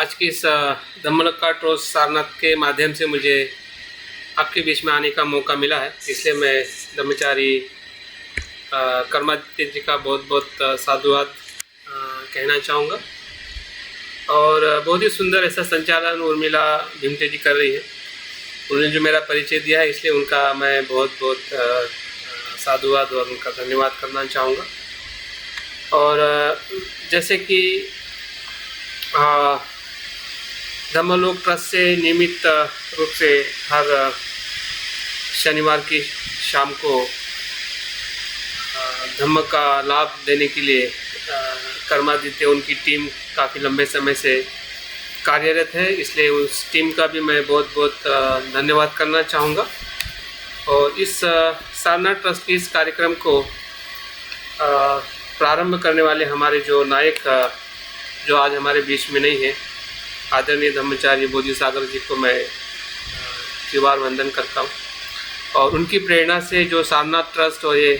आज की इस धम्मलक्का ट्रोस सारनाथ के माध्यम से मुझे आपके बीच में आने का मौका मिला है, इसलिए मैं ब्रह्मचारी कर्मादित्य जी का बहुत बहुत साधुवाद कहना चाहूँगा। और बहुत ही सुंदर ऐसा संचालन उर्मिला भिमटे जी कर रही है। उन्होंने जो मेरा परिचय दिया है, इसलिए उनका मैं बहुत बहुत साधुवाद और उनका धन्यवाद करना चाहूँगा। और जैसे कि धम्मलोक ट्रस्ट से नियमित रूप से हर शनिवार की शाम को धम्म का लाभ देने के लिए कर्मादित्य उनकी टीम काफ़ी लंबे समय से कार्यरत है, इसलिए उस टीम का भी मैं बहुत बहुत धन्यवाद करना चाहूँगा। और इस सारनाथ ट्रस्ट के इस कार्यक्रम को प्रारंभ करने वाले हमारे जो नायक जो आज हमारे बीच में नहीं है, आदरणीय धम्मचार्य बोधिसागर जी को मैं त्रिवार वंदन करता हूँ। और उनकी प्रेरणा से जो सारनाथ ट्रस्ट और ये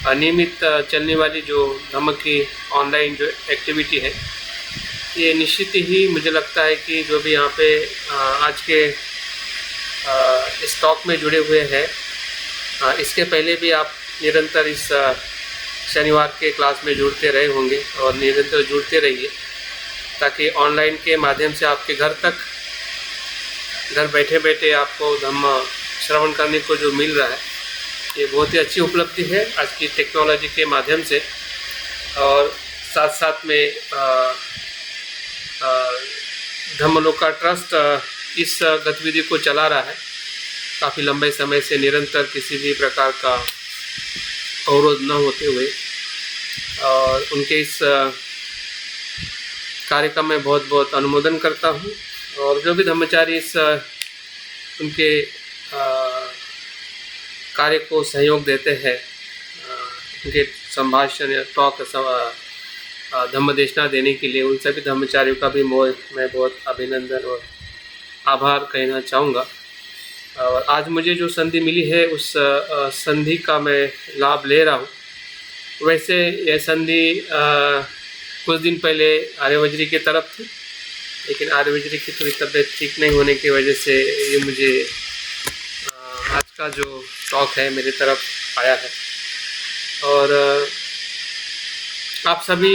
अनियमित चलने वाली जो धम्म की ऑनलाइन जो एक्टिविटी है, ये निश्चित ही मुझे लगता है कि जो भी यहाँ पे आज के स्टॉक में जुड़े हुए हैं, इसके पहले भी आप निरंतर इस शनिवार के क्लास में जुड़ते रहे होंगे और निरंतर जुड़ते रहिए, ताकि ऑनलाइन के माध्यम से आपके घर बैठे बैठे आपको धम्म श्रवण करने को जो मिल रहा है, ये बहुत ही अच्छी उपलब्धि है आज की टेक्नोलॉजी के माध्यम से। और साथ साथ में धम्मलोका ट्रस्ट इस गतिविधि को चला रहा है काफ़ी लंबे समय से, निरंतर किसी भी प्रकार का अवरोध न होते हुए। और उनके इस कार्य का मैं बहुत बहुत अनुमोदन करता हूँ। और जो भी धम्मचारी इस उनके कार्य को सहयोग देते हैं, उनके संभाषण या टॉक धम्मदेशना देने के लिए, उन सभी धम्मचारियों का भी मैं बहुत अभिनंदन और आभार कहना चाहूँगा। और आज मुझे जो संधि मिली है, उस संधि का मैं लाभ ले रहा हूँ। वैसे यह संधि कुछ दिन पहले आर्यवज्री की तरफ थी, लेकिन आर्यवज्री की थोड़ी तबीयत ठीक नहीं होने की वजह से ये मुझे आज का जो टॉक है मेरी तरफ आया है। और आप सभी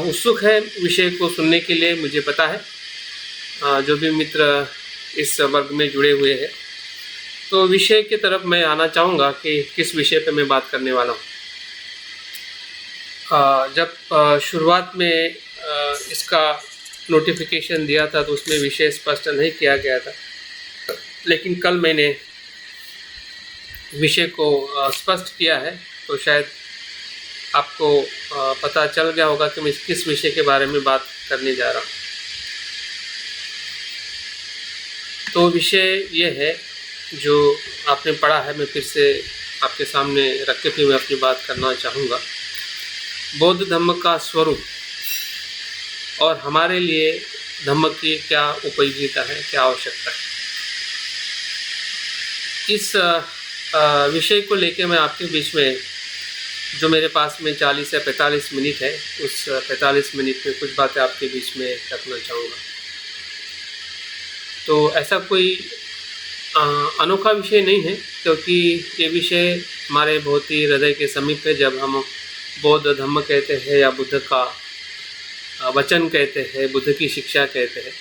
उत्सुक हैं विषय को सुनने के लिए, मुझे पता है। जो भी मित्र इस वर्ग में जुड़े हुए हैं, तो विषय की तरफ मैं आना चाहूँगा कि किस विषय पे मैं बात करने वाला हूँ। जब शुरुआत में इसका नोटिफिकेशन दिया था, तो उसमें विषय स्पष्ट नहीं किया गया था, लेकिन कल मैंने विषय को स्पष्ट किया है, तो शायद आपको पता चल गया होगा कि मैं किस विषय के बारे में बात करने जा रहा हूँ। तो विषय ये है जो आपने पढ़ा है, मैं फिर से आपके सामने रख के फिर मैं अपनी बात करना चाहूँगा। बौद्ध धम्म का स्वरूप और हमारे लिए धम्म की क्या उपयोगिता है, क्या आवश्यकता है, इस विषय को लेके मैं आपके बीच में जो मेरे पास में 40 या 45 मिनट है, उस 45 मिनट में कुछ बातें आपके बीच में रखना चाहूँगा। तो ऐसा कोई अनोखा विषय नहीं है, क्योंकि ये विषय हमारे बहुत ही हृदय के समीप है। जब हम बौद्ध धम्म कहते हैं या बुद्ध का वचन कहते हैं, बुद्ध की शिक्षा कहते हैं,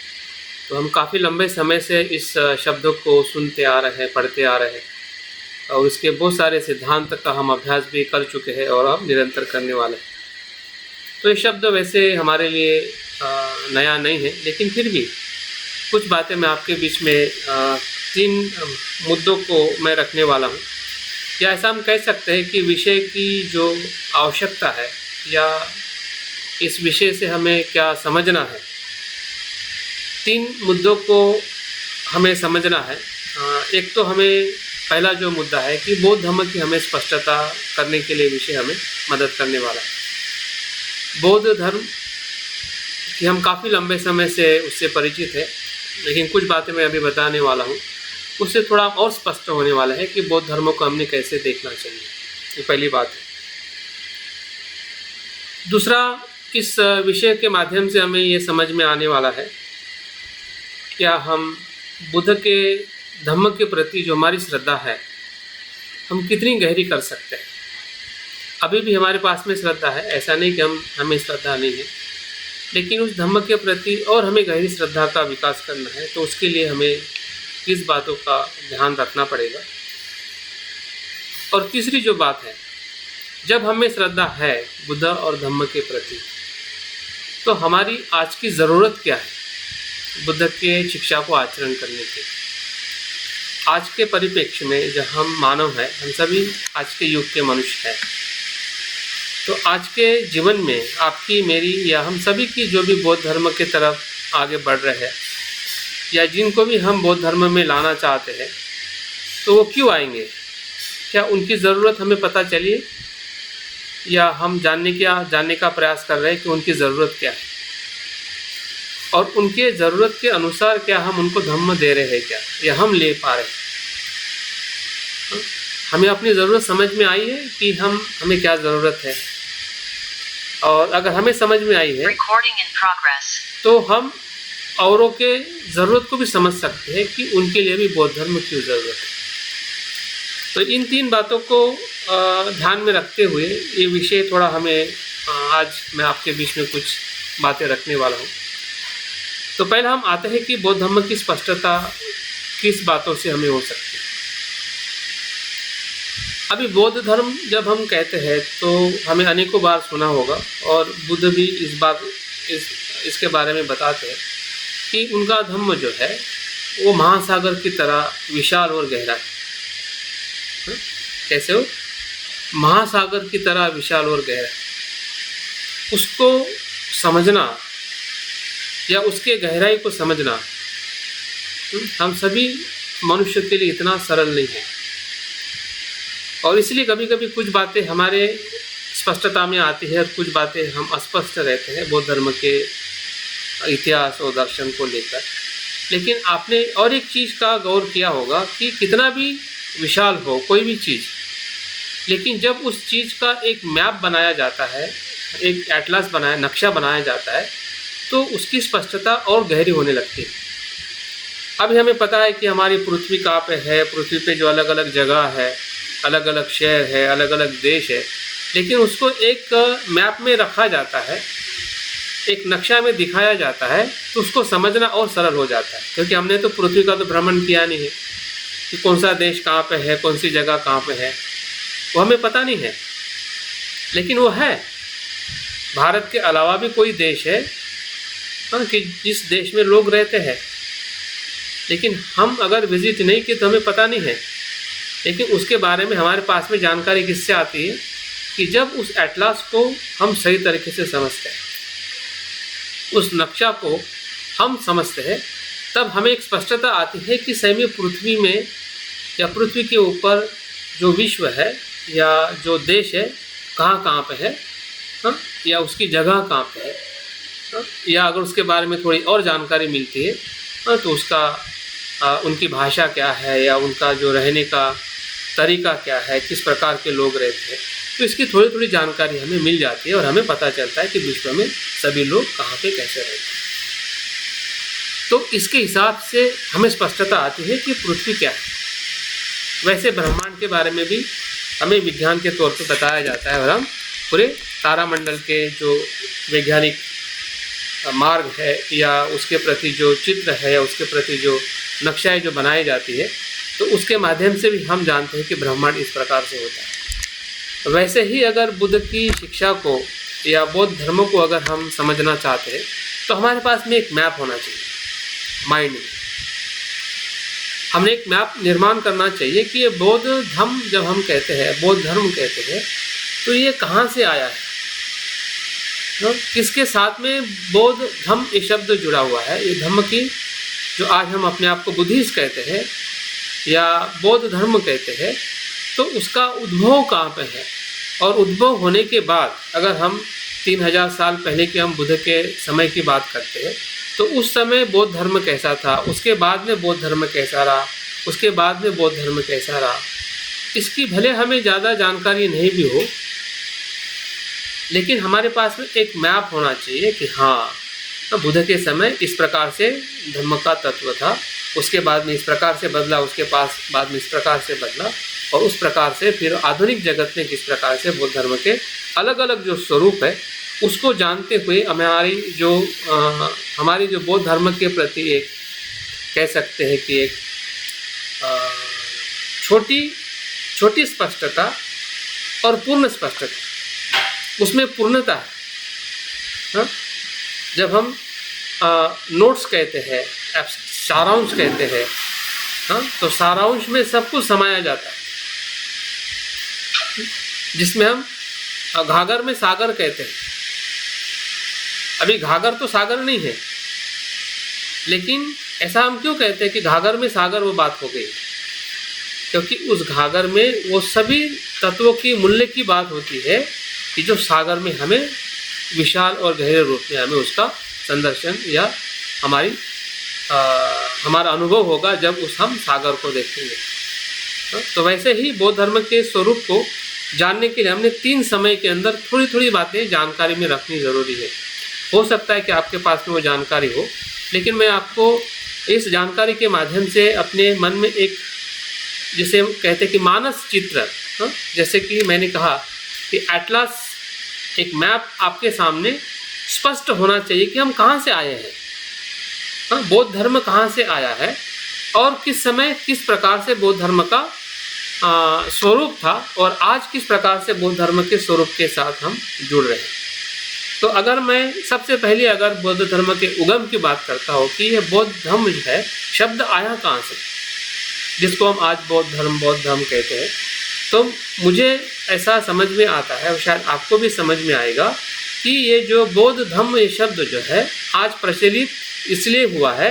तो हम काफ़ी लंबे समय से इस शब्द को सुनते आ रहे हैं, पढ़ते आ रहे हैं, और उसके बहुत सारे सिद्धांत का हम अभ्यास भी कर चुके हैं और हम निरंतर करने वाले हैं। तो ये शब्द वैसे हमारे लिए नया नहीं है, लेकिन फिर भी कुछ बातें मैं आपके बीच में 3 मुद्दों को मैं रखने वाला हूँ। या ऐसा हम कह सकते हैं कि विषय की जो आवश्यकता है या इस विषय से हमें क्या समझना है, 3 मुद्दों को हमें समझना है। एक तो हमें पहला जो मुद्दा है कि बौद्ध धम्म की हमें स्पष्टता करने के लिए विषय हमें मदद करने वाला है। बौद्ध धर्म कि हम काफ़ी लंबे समय से उससे परिचित है, लेकिन कुछ बातें मैं अभी बताने वाला हूँ, उससे थोड़ा और स्पष्ट होने वाला है कि बौद्ध धर्म को हमने कैसे देखना चाहिए। ये पहली बात है। दूसरा, इस विषय के माध्यम से हमें ये समझ में आने वाला है क्या हम बुद्ध के धम्म के प्रति जो हमारी श्रद्धा है हम कितनी गहरी कर सकते हैं। अभी भी हमारे पास में श्रद्धा है, ऐसा नहीं कि हमें श्रद्धा नहीं है, लेकिन उस धम्म के प्रति और हमें गहरी श्रद्धा का विकास करना है तो उसके लिए हमें किस बातों का ध्यान रखना पड़ेगा। और तीसरी जो बात है, जब हमें श्रद्धा है बुद्ध और धम्म के प्रति तो हमारी आज की ज़रूरत क्या है बुद्ध के शिक्षा को आचरण करने की। आज के परिप्रेक्ष्य में जब हम मानव हैं, हम सभी आज के युग के मनुष्य हैं, तो आज के जीवन में आपकी मेरी या हम सभी की जो भी बौद्ध धर्म के तरफ आगे बढ़ रहे हैं या जिनको भी हम बौद्ध धर्म में लाना चाहते हैं तो वो क्यों आएंगे, क्या उनकी ज़रूरत हमें पता चली या हम जानने का प्रयास कर रहे हैं कि उनकी ज़रूरत क्या है और उनके ज़रूरत के अनुसार क्या हम उनको धम्म दे रहे हैं क्या या हम ले पा रहे हैं। हमें अपनी ज़रूरत समझ में आई है कि हमें क्या ज़रूरत है, और अगर हमें समझ में आई है तो हम औरों के ज़रूरत को भी समझ सकते हैं कि उनके लिए भी बौद्ध धर्म की ज़रूरत है। तो इन 3 बातों को ध्यान में रखते हुए ये विषय थोड़ा हमें आज मैं आपके बीच में कुछ बातें रखने वाला हूँ। तो पहले हम आते हैं कि बौद्ध धर्म की स्पष्टता किस बातों से हमें हो सकती है। अभी बौद्ध धर्म जब हम कहते हैं तो हमें अनेकों बार सुना होगा और बुद्ध भी इसके बारे में बताते हैं कि उनका धम्म जो है वो महासागर की तरह विशाल और गहरा है। कैसे हो? महासागर की तरह विशाल और गहरा है। उसको समझना या उसके गहराई को समझना हम सभी मनुष्य के लिए इतना सरल नहीं है, और इसलिए कभी कभी कुछ बातें हमारे स्पष्टता में आती है और कुछ बातें हम अस्पष्ट रहते हैं बौद्ध धर्म के इतिहास और दर्शन को लेकर। लेकिन आपने और एक चीज़ का गौर किया होगा कि कितना भी विशाल हो कोई भी चीज़, लेकिन जब उस चीज़ का एक मैप बनाया जाता है, एक एटलस नक्शा बनाया जाता है तो उसकी स्पष्टता और गहरी होने लगती है। अभी हमें पता है कि हमारी पृथ्वी कहाँ पे है, पृथ्वी पे जो अलग अलग जगह है, अलग अलग शहर है, अलग अलग देश है, लेकिन उसको एक मैप में रखा जाता है, एक नक्शा में दिखाया जाता है तो उसको समझना और सरल हो जाता है, क्योंकि हमने तो पृथ्वी का तो भ्रमण किया नहीं है कि कौन सा देश कहाँ पे है, कौन सी जगह कहाँ पे है, वो हमें पता नहीं है। लेकिन वो है, भारत के अलावा भी कोई देश है कि जिस देश में लोग रहते हैं, लेकिन हम अगर विजिट नहीं किए तो हमें पता नहीं है। लेकिन उसके बारे में हमारे पास में जानकारी किससे आती है कि जब उस एटलस को हम सही तरीके से समझते हैं, उस नक्शा को हम समझते हैं, तब हमें एक स्पष्टता आती है कि सही में पृथ्वी में या पृथ्वी के ऊपर जो विश्व है या जो देश है कहाँ कहाँ पे है, या उसकी जगह कहाँ पे है, या अगर उसके बारे में थोड़ी और जानकारी मिलती है तो उसका उनकी भाषा क्या है या उनका जो रहने का तरीका क्या है, किस प्रकार के लोग रहते हैं, तो इसकी थोड़ी थोड़ी जानकारी हमें मिल जाती है और हमें पता चलता है कि विश्व में सभी लोग कहाँ पे कैसे रहते हैं। तो इसके हिसाब से हमें स्पष्टता आती है कि पृथ्वी क्या है। वैसे ब्रह्मांड के बारे में भी हमें विज्ञान के तौर पर बताया जाता है और हम पूरे तारामंडल के जो वैज्ञानिक मार्ग है या उसके प्रति जो चित्र है या उसके प्रति जो नक्शाएं जो बनाई जाती है, तो उसके माध्यम से भी हम जानते हैं कि ब्रह्मांड इस प्रकार से होता है। वैसे ही अगर बुद्ध की शिक्षा को या बौद्ध धर्म को अगर हम समझना चाहते हैं तो हमारे पास में एक मैप होना चाहिए माइंड में। हमने एक मैप निर्माण करना चाहिए कि ये बौद्ध धर्म जब हम कहते हैं, बौद्ध धर्म कहते हैं, तो ये कहाँ से आया है, किसके साथ में बौद्ध धम्म ये शब्द जुड़ा हुआ है। ये धम्म की जो आज हम अपने आप को बुद्धिस्ट कहते हैं या बौद्ध धर्म कहते हैं, तो उसका उद्भव कहाँ पे है, और उद्भव होने के बाद अगर हम 3000 साल पहले के हम बुद्ध के समय की बात करते हैं तो उस समय बौद्ध धर्म कैसा था, उसके बाद में बौद्ध धर्म कैसा रहा, उसके बाद में बौद्ध धर्म कैसा रहा, इसकी भले हमें ज़्यादा जानकारी नहीं भी हो, लेकिन हमारे पास में एक मैप होना चाहिए कि हाँ बुद्ध के समय इस प्रकार से धम्म का तत्व था, उसके बाद में इस प्रकार से बदला, उसके पास बाद में इस प्रकार से बदला, और उस प्रकार से फिर आधुनिक जगत में किस प्रकार से बौद्ध धर्म के अलग अलग जो स्वरूप है उसको जानते हुए हमारी जो बौद्ध धर्म के प्रति एक कह सकते हैं कि एक छोटी स्पष्टता और पूर्ण स्पष्टता, उसमें पूर्णता है। हाँ? जब हम नोट्स कहते हैं, सारांश कहते हैं, हाँ, तो सारांश में सब कुछ समाया जाता है, जिसमें हम घाघर में सागर कहते हैं। अभी घाघर तो सागर नहीं है, लेकिन ऐसा हम क्यों कहते हैं कि घाघर में सागर वो बात हो गई? क्योंकि उस घाघर में वो सभी तत्वों की मूल्य की बात होती है कि जो सागर में हमें विशाल और गहरे रूप में हमें उसका संदर्शन या हमारा अनुभव होगा जब हम सागर को देखेंगे। तो वैसे ही बौद्ध धर्म के स्वरूप को जानने के लिए हमने 3 समय के अंदर थोड़ी थोड़ी बातें जानकारी में रखनी ज़रूरी है। हो सकता है कि आपके पास में वो जानकारी हो, लेकिन मैं आपको इस जानकारी के माध्यम से अपने मन में एक, जिसे हम कहते हैं कि मानस चित्र, जैसे कि मैंने कहा कि एटलस, एक मैप आपके सामने स्पष्ट होना चाहिए कि हम कहाँ से आए हैं, बौद्ध धर्म कहाँ से आया है और किस समय किस प्रकार से बौद्ध धर्म का स्वरूप था और आज किस प्रकार से बौद्ध धर्म के स्वरूप के साथ हम जुड़ रहे हैं। तो अगर मैं सबसे पहले अगर बौद्ध धर्म के उगम की बात करता हूँ कि यह बौद्ध धर्म जो है शब्द आया कहाँ से, जिसको हम आज बौद्ध धर्म कहते हैं, तो मुझे ऐसा समझ में आता है और शायद आपको भी समझ में आएगा कि ये जो बौद्ध धम्म ये शब्द जो है आज प्रचलित इसलिए हुआ है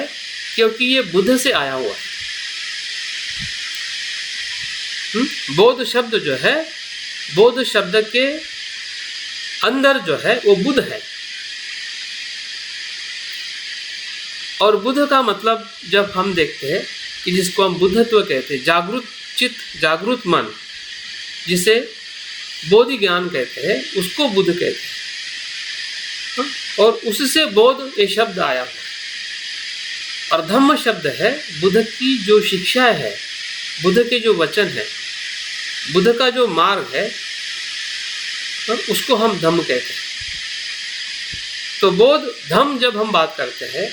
क्योंकि ये बुद्ध से आया हुआ है। बौद्ध शब्द जो है, बौद्ध शब्द के अंदर जो है वो बुद्ध है, और बुद्ध का मतलब जब हम देखते हैं कि जिसको हम बुद्धत्व कहते हैं, जागृत चित्त, जागृत मन, जिसे बोधि ज्ञान कहते हैं, उसको बुद्ध कहते हैं। और उससे बौद्ध ये शब्द आया है। और धम्म शब्द है बुद्ध की जो शिक्षा है, बुद्ध के जो वचन है, बुद्ध का जो मार्ग है, उसको हम धम्म कहते हैं। तो बौद्ध धम्म जब हम बात करते हैं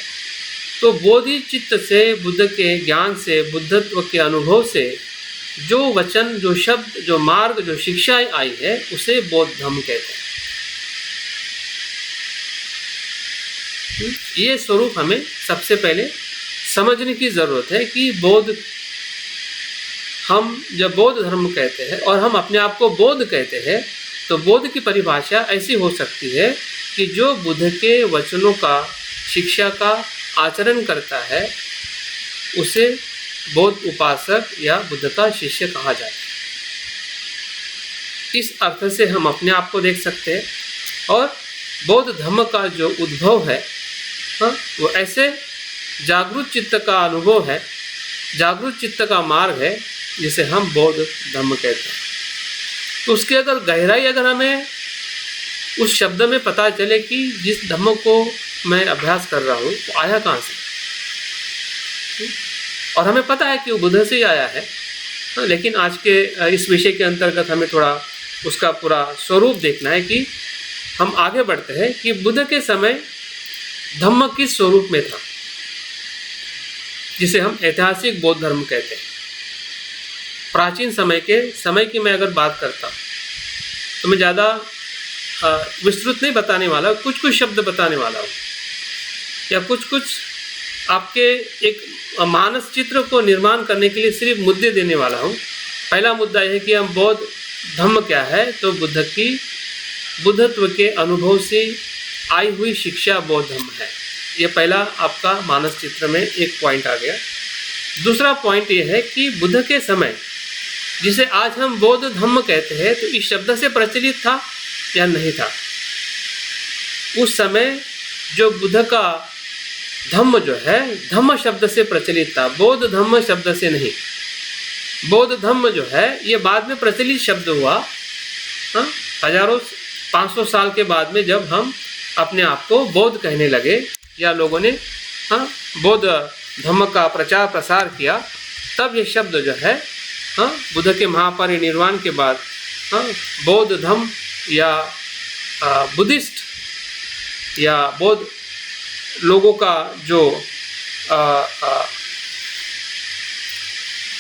तो बोधि चित्त से, बुद्ध के ज्ञान से, बुद्धत्व के अनुभव से जो वचन, जो शब्द, जो मार्ग, जो शिक्षाएं आई है उसे बौद्ध धम्म कहते हैं। ये स्वरूप हमें सबसे पहले समझने की ज़रूरत है कि बौद्ध, हम जब बौद्ध धर्म कहते हैं और हम अपने आप को बौद्ध कहते हैं तो बौद्ध की परिभाषा ऐसी हो सकती है कि जो बुद्ध के वचनों का, शिक्षा का आचरण करता है उसे बौद्ध उपासक या बुद्ध का शिष्य कहा जाता है। इस अर्थ से हम अपने आप को देख सकते हैं। और बौद्ध धर्म का जो उद्भव है वो ऐसे जागृत चित्त का अनुभव है, जागृत चित्त का मार्ग है, जिसे हम बौद्ध धर्म कहते हैं। तो उसकी अगर गहराई अगर हमें उस शब्द में पता चले कि जिस धर्म को मैं अभ्यास कर रहा हूँ वो आया कहाँ से, और हमें पता है कि वो बुद्ध से ही आया है, लेकिन आज के इस विषय के अंतर्गत हमें थोड़ा उसका पूरा स्वरूप देखना है कि हम आगे बढ़ते हैं कि बुद्ध के समय धम्म किस स्वरूप में था, जिसे हम ऐतिहासिक बौद्ध धर्म कहते हैं। प्राचीन समय की मैं अगर बात करता तो मैं ज़्यादा विस्तृत नहीं बताने वाला, कुछ शब्द बताने वाला हूँ या कुछ आपके एक मानस चित्र को निर्माण करने के लिए सिर्फ मुद्दे देने वाला हूँ। पहला मुद्दा यह है कि हम बौद्ध धम्म क्या है, तो बुद्ध की बुद्धत्व के अनुभव से आई हुई शिक्षा बौद्ध धम्म है। ये पहला आपका मानस चित्र में एक पॉइंट आ गया। दूसरा पॉइंट ये है कि बुद्ध के समय, जिसे आज हम बौद्ध धम्म कहते हैं, तो इस शब्द से प्रचलित था या नहीं था। उस समय जो बुद्ध का धम्म जो है धम्म शब्द से प्रचलित था, बौद्ध धम्म शब्द से नहीं। बौद्ध धम्म जो है ये बाद में प्रचलित शब्द हुआ, 500 साल के बाद में, जब हम अपने आप को बौद्ध कहने लगे या लोगों ने बौद्ध धर्म का प्रचार प्रसार किया, तब ये शब्द जो है बुद्ध के महापरिनिर्वाण के बाद बौद्ध धर्म या बुद्धिस्ट या बौद्ध लोगों का जो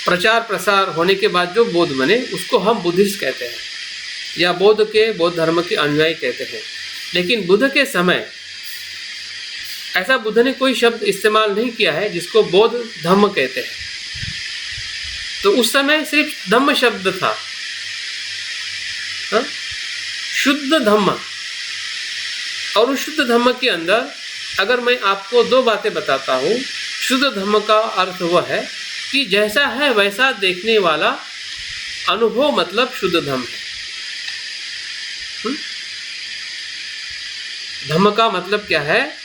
प्रचार प्रसार होने के बाद जो बौद्ध बने उसको हम बुद्धिस्ट कहते हैं या बौद्ध धर्म के अनुयायी कहते हैं। लेकिन बुद्ध के समय ऐसा बुद्ध ने कोई शब्द इस्तेमाल नहीं किया है जिसको बौद्ध धम्म कहते हैं। तो उस समय सिर्फ धम्म शब्द था, शुद्ध धम्म। और उस शुद्ध धम्म के अंदर अगर मैं आपको दो बातें बताता हूँ, शुद्ध धम्म का अर्थ वह है कि जैसा है वैसा देखने वाला अनुभव, मतलब शुद्ध धम्म है। धम्म का मतलब क्या है?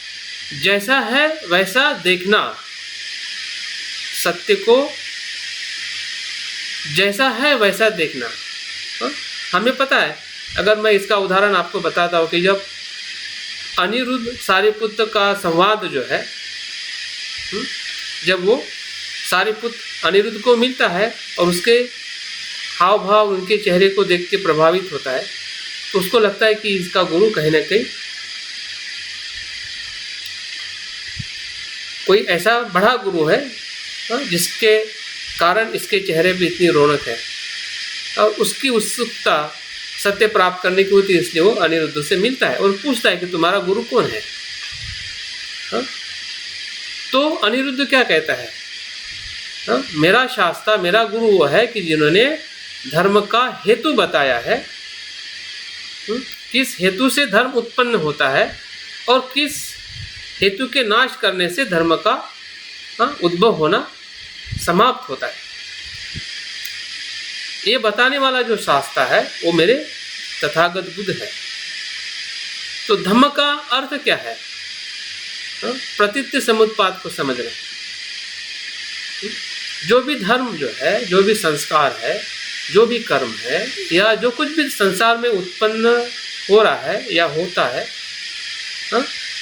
जैसा है वैसा देखना, सत्य को जैसा है वैसा देखना। हमें पता है, अगर मैं इसका उदाहरण आपको बताता हूँ कि जब अनिरुद्ध सारिपुत्र का संवाद जो है, जब वो सारिपुत्र अनिरुद्ध को मिलता है और उसके हाव भाव, उनके चेहरे को देख के प्रभावित होता है, तो उसको लगता है कि इसका गुरु कहीं ना कहीं कोई ऐसा बड़ा गुरु है जिसके कारण इसके चेहरे पे इतनी रौनक है। और उसकी उत्सुकता सत्य प्राप्त करने की होती है, इसलिए वो अनिरुद्ध से मिलता है और पूछता है कि तुम्हारा गुरु कौन है। तो अनिरुद्ध क्या कहता है? मेरा शास्त्र, मेरा गुरु वो है कि जिन्होंने धर्म का हेतु बताया है, किस हेतु से धर्म उत्पन्न होता है और किस हेतु के नाश करने से धर्म का उद्भव होना समाप्त होता है। ये बताने वाला जो शास्त्र है वो मेरे तथागत बुद्ध है। तो धम्म का अर्थ क्या है? प्रतीत्य समुत्पाद को समझना। जो भी धर्म जो है, जो भी संस्कार है, जो भी कर्म है, या जो कुछ भी संसार में उत्पन्न हो रहा है या होता है,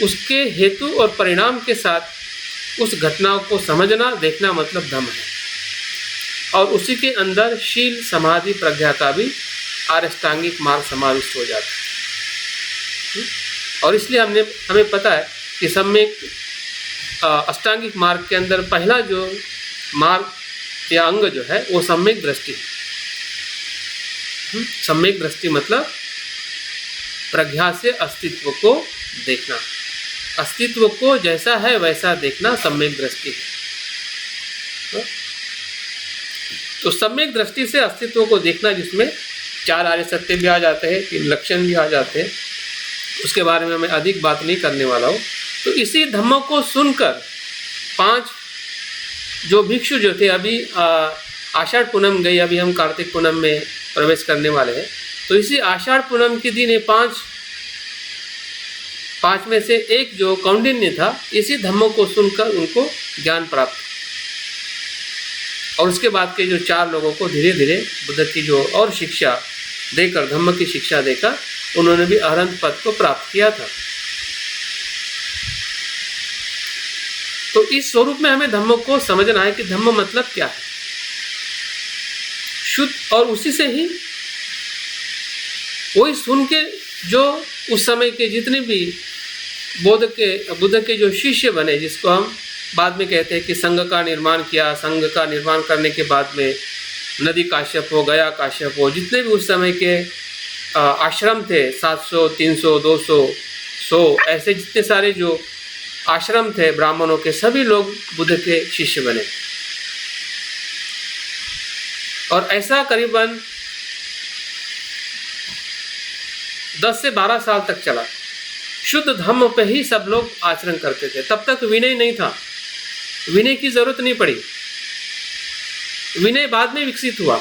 उसके हेतु और परिणाम के साथ उस घटना को समझना, देखना, मतलब धम्म है। और उसी के अंदर शील, समाधि, प्रज्ञा का भी आरष्टांगिक मार्ग समाविष्ट हो जाता है। और इसलिए हमें पता है कि सम्यक अष्टांगिक मार्ग के अंदर पहला जो मार्ग या अंग जो है वो सम्यक दृष्टि है। सम्यक दृष्टि मतलब प्रज्ञा से अस्तित्व को देखना, अस्तित्व को जैसा है वैसा देखना सम्यक दृष्टि है। तो सम्यक दृष्टि से अस्तित्व को देखना, जिसमें 4 आर्य सत्य भी आ जाते हैं, 3 लक्षण भी आ जाते हैं, उसके बारे में मैं अधिक बात नहीं करने वाला हूँ। तो इसी धम्म को सुनकर 5 जो भिक्षु जो थे, अभी आषाढ़ पूनम गई, अभी हम कार्तिक पूनम में प्रवेश करने वाले हैं। तो इसी आषाढ़ पूनम के दिन ये 5 में से एक जो कौंडिन्य था, इसी धम्म को सुनकर उनको ज्ञान प्राप्त, और उसके बाद के जो 4 लोगों को धीरे धीरे बुद्ध की जो और शिक्षा देकर, धम्म की शिक्षा देकर, उन्होंने भी अरहंत पद को प्राप्त किया था। तो इस स्वरूप में हमें धम्म को समझना है कि धम्म मतलब क्या है, शुद्ध। और उसी से ही वही सुन के जो उस समय के जितने भी बुद्ध के जो शिष्य बने, जिसको हम बाद में कहते हैं कि संघ का निर्माण किया, संघ का निर्माण करने के बाद में नदी काश्यप हो, गया काश्यप हो, जितने भी उस समय के आश्रम थे, 700, 300, 200, 100, ऐसे जितने सारे जो आश्रम थे ब्राह्मणों के, सभी लोग बुद्ध के शिष्य बने। और ऐसा करीबन 10 से 12 साल तक चला। शुद्ध धम्म पे ही सब लोग आचरण करते थे। तब तक विनय नहीं था, विनय की जरूरत नहीं पड़ी। विनय बाद में विकसित हुआ।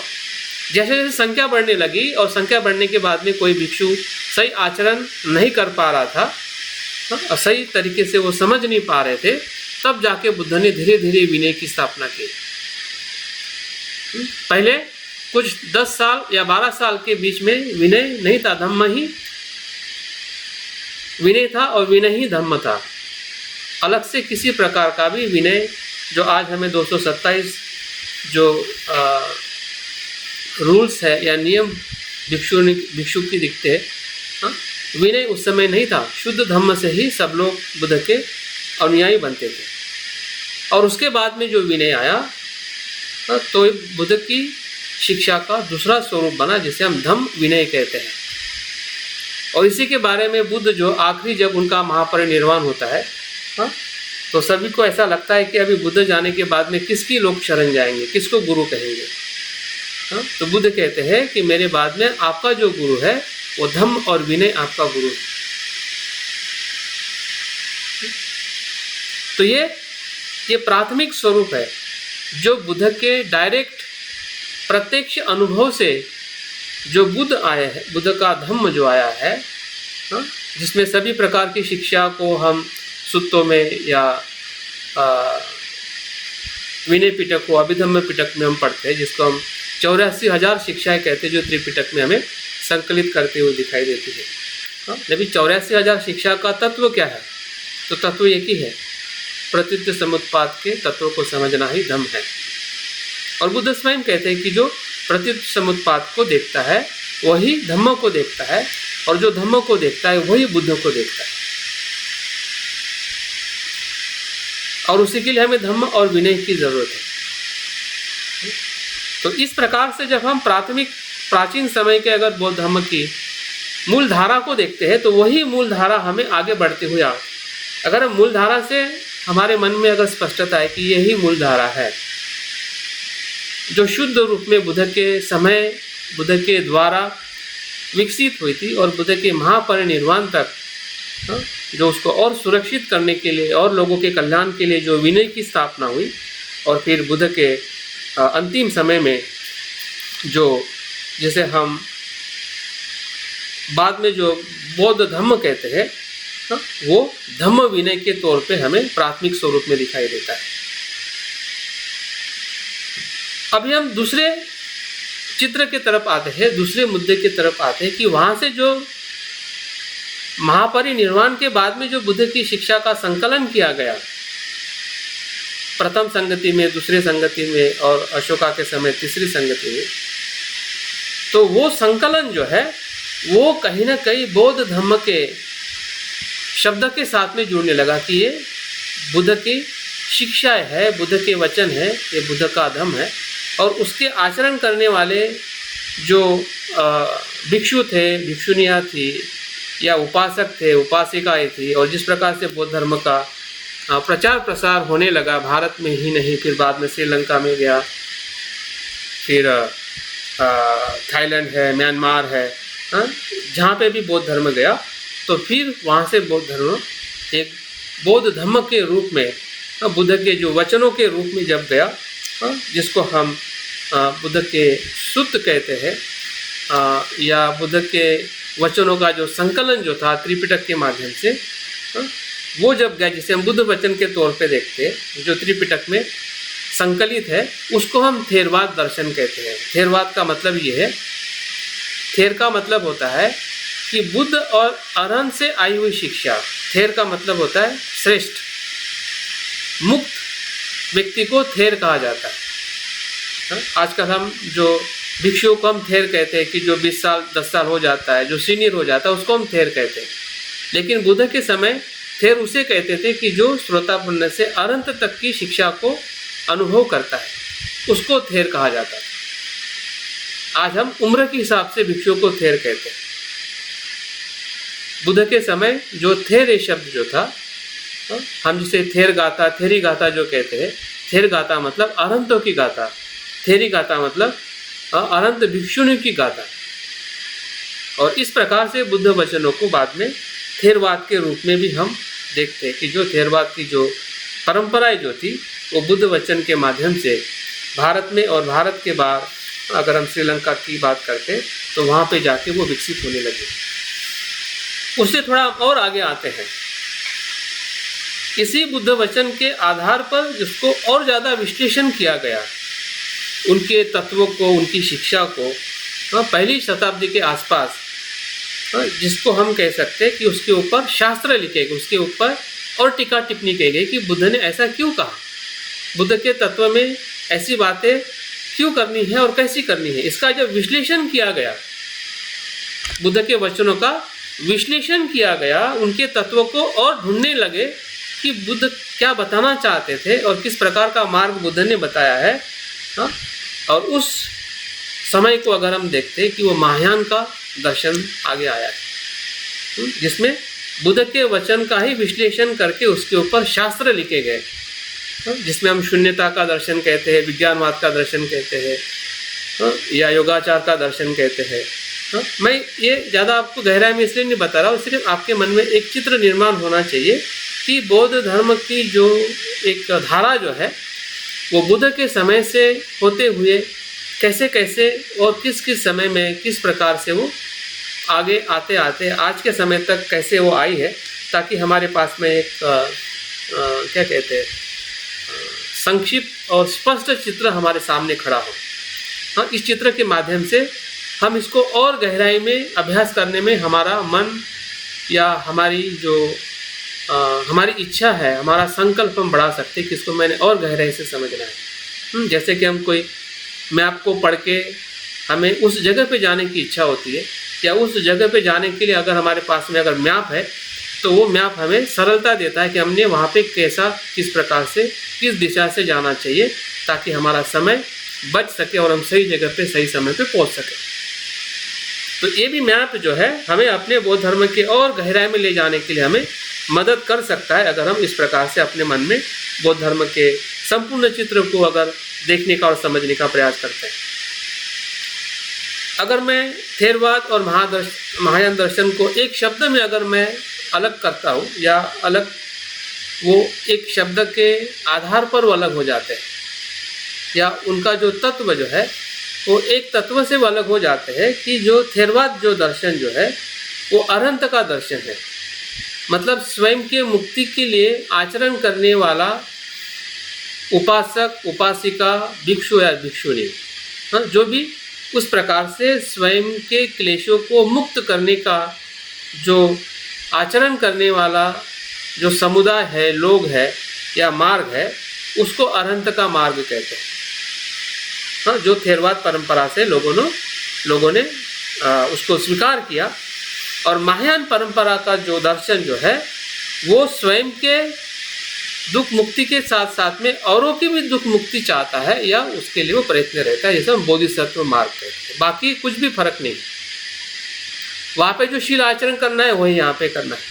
जैसे जैसे संख्या बढ़ने लगी और संख्या बढ़ने के बाद में कोई भिक्षु सही आचरण नहीं कर पा रहा था, सही तरीके से वो समझ नहीं पा रहे थे, तब जाके बुद्ध ने धीरे धीरे विनय की स्थापना की। पहले कुछ 10 साल या 12 साल के बीच में विनय नहीं था, धम्म ही विनय था और विनय ही धम्म था। अलग से किसी प्रकार का भी विनय, जो आज हमें 227 जो रूल्स है या नियम भिक्षु की दिखते हैं, हाँ, विनय उस समय नहीं था। शुद्ध धम्म से ही सब लोग बुद्ध के अनुयायी बनते थे। और उसके बाद में जो विनय आया, तो बुद्ध की शिक्षा का दूसरा स्वरूप बना, जिसे हम धम्म विनय कहते हैं। और इसी के बारे में बुद्ध जो आखिरी जब उनका महापरिनिर्वाण होता है, हाँ, तो सभी को ऐसा लगता है कि अभी बुद्ध जाने के बाद में किसकी लोग शरण जाएंगे, किसको गुरु कहेंगे। हाँ, तो बुद्ध कहते हैं कि मेरे बाद में आपका जो गुरु है वो धम्म और विनय आपका गुरु है। तो ये प्राथमिक स्वरूप है जो बुद्ध के डायरेक्ट प्रत्यक्ष अनुभव से जो बुद्ध आया है, बुद्ध का धम्म जो आया है, हाँ, जिसमें सभी प्रकार की शिक्षा को हम सुत्तों में या विनय पिटक को अभिधम्म पिटक में हम पढ़ते हैं, जिसको हम 84,000 शिक्षाएं कहते हैं, जो त्रिपिटक में हमें संकलित करते हुए दिखाई देती है। हाँ, लेकिन 84,000 शिक्षा का तत्व क्या है? तो तत्व एक ही है, प्रतीत समुत्पाद के तत्व को समझना ही धम्म है। और बुद्ध स्वयं कहते हैं कि जो प्रतीत समुत्पाद को देखता है वही धम्म को देखता है, और जो धम्म को देखता है वही बुद्ध को देखता है। और उसी के लिए हमें धम्म और विनय की जरूरत है। तो इस प्रकार से जब हम प्राचीन समय के अगर बौद्ध धर्म की मूल धारा को देखते हैं, तो वही मूल धारा हमें आगे बढ़ते हुए अगर हम मूल धारा से हमारे मन में अगर स्पष्टता है कि यही मूल धारा है जो शुद्ध रूप में बुद्ध के समय, बुद्ध के द्वारा विकसित हुई थी, और बुद्ध के महापरिनिर्वाण तक जो उसको और सुरक्षित करने के लिए और लोगों के कल्याण के लिए जो विनय की स्थापना हुई, और फिर बुद्ध के अंतिम समय में जो जिसे हम बाद में जो बौद्ध धम्म कहते हैं, वो धम्म विनय के तौर पे हमें प्राथमिक स्वरूप में दिखाई देता है। अभी हम दूसरे चित्र के तरफ आते हैं, दूसरे मुद्दे की तरफ आते हैं कि वहाँ से जो महापरिनिर्वाण के बाद में जो बुद्ध की शिक्षा का संकलन किया गया, प्रथम संगति में, दूसरे संगति में, और अशोका के समय तीसरी संगति में, तो वो संकलन जो है वो कहीं ना कहीं बौद्ध धम्म के शब्द के साथ में जुड़ने लगा कि ये बुद्ध की शिक्षा है, बुद्ध के वचन है, ये बुद्ध का धम्म है। और उसके आचरण करने वाले जो भिक्षु थे, भिक्षुनियाँ थी, या उपासक थे, उपासिकाएँ थी, और जिस प्रकार से बौद्ध धर्म का प्रचार प्रसार होने लगा भारत में ही नहीं, फिर बाद में श्रीलंका में गया, फिर थाईलैंड है, म्यांमार है, जहाँ पे भी बौद्ध धर्म गया, तो फिर वहाँ से बौद्ध धर्म एक बौद्ध धर्म के रूप में, बुद्ध के जो वचनों के रूप में जब गया, जिसको हम बुद्ध के सुत्त कहते हैं, या बुद्ध के वचनों का जो संकलन जो था त्रिपिटक के माध्यम से, वो जब गया, जिसे हम बुद्ध वचन के तौर पे देखते हैं, जो त्रिपिटक में संकलित है, उसको हम थेरवाद दर्शन कहते हैं। थेरवाद का मतलब ये है, थेर का मतलब होता है कि बुद्ध और अरहंत से आई हुई शिक्षा। थेर का मतलब होता है श्रेष्ठ, मुक्त व्यक्ति को थेर कहा जाता है। आजकल हम जो भिक्षुओं को हम थेर कहते हैं कि जो 20 साल 10 साल हो जाता है, जो सीनियर हो जाता है, उसको हम थेर कहते हैं। लेकिन बुद्ध के समय थेर उसे कहते थे कि जो श्रोतापुण्य से अनंत तक की शिक्षा को अनुभव करता है, उसको थेर कहा जाता है। आज हम उम्र के हिसाब से भिक्षुओं को थेर कहते हैं। बुद्ध के समय जो थेर ये शब्द जो था, हम जिसे थेर गाथा, थेरी गाथा जो कहते हैं, थेर गाथा मतलब अनंतों की गाथा, थेरी गाथा मतलब अनंत भिक्षुनियों की गाथा। और इस प्रकार से बुद्ध वचनों को बाद में थेरवाद के रूप में भी हम देखते हैं कि जो थेरवाद की जो परंपराएं जो थी, वो बुद्ध वचन के माध्यम से भारत में और भारत के बाहर, अगर हम श्रीलंका की बात करते हैं, तो वहाँ पे जाके वो विकसित होने लगे। उससे थोड़ा और आगे आते हैं, इसी बुद्ध वचन के आधार पर जिसको और ज़्यादा विश्लेषण किया गया, उनके तत्वों को, उनकी शिक्षा को, पहली शताब्दी के आसपास, जिसको हम कह सकते हैं कि उसके ऊपर शास्त्र लिखे गए, उसके ऊपर और टीका टिप्पणी की गई कि बुद्ध ने ऐसा क्यों कहा, बुद्ध के तत्व में ऐसी बातें क्यों करनी है और कैसी करनी है। इसका जब विश्लेषण किया गया, बुद्ध के वचनों का विश्लेषण किया गया, उनके तत्वों को और ढूंढने लगे कि बुद्ध क्या बताना चाहते थे और किस प्रकार का मार्ग बुद्ध ने बताया है। हाँ, और उस समय को अगर हम देखते कि वो महायान का दर्शन आगे आया है, जिसमें बुद्ध के वचन का ही विश्लेषण करके उसके ऊपर शास्त्र लिखे गए, जिसमें हम शून्यता का दर्शन कहते हैं, विज्ञानवाद का दर्शन कहते हैं, या योगाचार का दर्शन कहते हैं। मैं ये ज़्यादा आपको गहराई में इसलिए नहीं बता रहा हूँ, सिर्फ आपके मन में एक चित्र निर्माण होना चाहिए कि बौद्ध धर्म की जो एक धारा जो है वो बुद्ध के समय से होते हुए कैसे कैसे और किस किस समय में किस प्रकार से वो आगे आते आते आज के समय तक कैसे वो आई है, ताकि हमारे पास में एक क्या कहते हैं संक्षिप्त और स्पष्ट चित्र हमारे सामने खड़ा हो। हाँ, इस चित्र के माध्यम से हम इसको और गहराई में अभ्यास करने में हमारा मन या हमारी जो हमारी इच्छा है, हमारा संकल्प हम बढ़ा सकते हैं कि इसको मैंने और गहराई से समझना है। जैसे कि हम कोई मैप को पढ़ के हमें उस जगह पे जाने की इच्छा होती है, या उस जगह पे जाने के लिए अगर हमारे पास में अगर मैप है तो वो मैप हमें सरलता देता है कि हमने वहाँ पे कैसा किस प्रकार से किस दिशा से जाना चाहिए, ताकि हमारा समय बच सके और हम सही जगह पे सही समय पे पहुँच सके। तो ये भी मैप जो है हमें अपने बौद्ध धर्म के और गहराई में ले जाने के लिए हमें मदद कर सकता है, अगर हम इस प्रकार से अपने मन में बौद्ध धर्म के संपूर्ण चित्र को अगर देखने का और समझने का प्रयास करते हैं। अगर मैं थेरवाद और महायान दर्शन को एक शब्द में अगर मैं अलग करता हूँ, या अलग वो एक शब्द के आधार पर वो अलग हो जाते हैं, या उनका जो तत्व जो है वो एक तत्व से वो अलग हो जाते हैं कि जो थेरवाद जो दर्शन जो है वो अरहंत का दर्शन है, मतलब स्वयं के मुक्ति के लिए आचरण करने वाला उपासक उपासिका भिक्षु या भिक्षुणी, हाँ, जो भी उस प्रकार से स्वयं के क्लेशों को मुक्त करने का जो आचरण करने वाला जो समुदाय है, लोग है या मार्ग है, उसको अरहंत का मार्ग कहते हैं। हाँ, जो थेरवाद परंपरा से लोगों ने उसको स्वीकार किया। और महायान परंपरा का जो दर्शन जो है वो स्वयं के दुख मुक्ति के साथ साथ में औरों की भी दुख मुक्ति चाहता है, या उसके लिए वो प्रयत्न रहता है, जैसे हम बोधिसत्व मार्ग कहते हैं। बाकी कुछ भी फर्क नहीं, वहाँ पे जो शील आचरण करना है वही यहाँ पे करना है,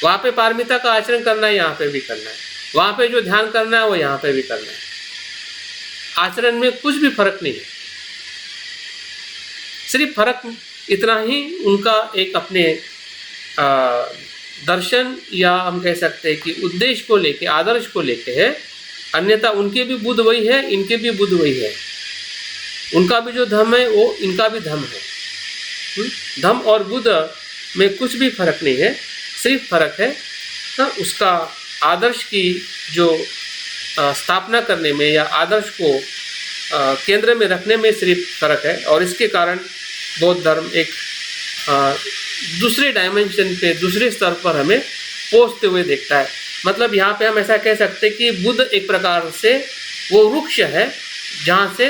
वहाँ पे पारमिता का आचरण करना है यहाँ पे भी करना है, वहाँ पे जो ध्यान करना है वो यहाँ पे भी करना है। आचरण में कुछ भी फर्क नहीं है, सिर्फ फर्क इतना ही उनका एक अपने दर्शन या हम कह सकते हैं कि उद्देश्य को लेके, आदर्श को लेके है। अन्यथा उनके भी बुद्ध वही है, इनके भी बुद्ध वही है। उनका भी जो धर्म है वो इनका भी धर्म है। धर्म और बुद्ध में कुछ भी फर्क नहीं है, सिर्फ फर्क है उसका आदर्श की जो स्थापना करने में या आदर्श को केंद्र में रखने में सिर्फ फर्क है। और इसके कारण बौद्ध धर्म एक दूसरे डायमेंशन पे, दूसरे स्तर पर हमें पहुँचते हुए देखता है। मतलब यहाँ पे हम ऐसा कह सकते हैं कि बुद्ध एक प्रकार से वो वृक्ष है जहाँ से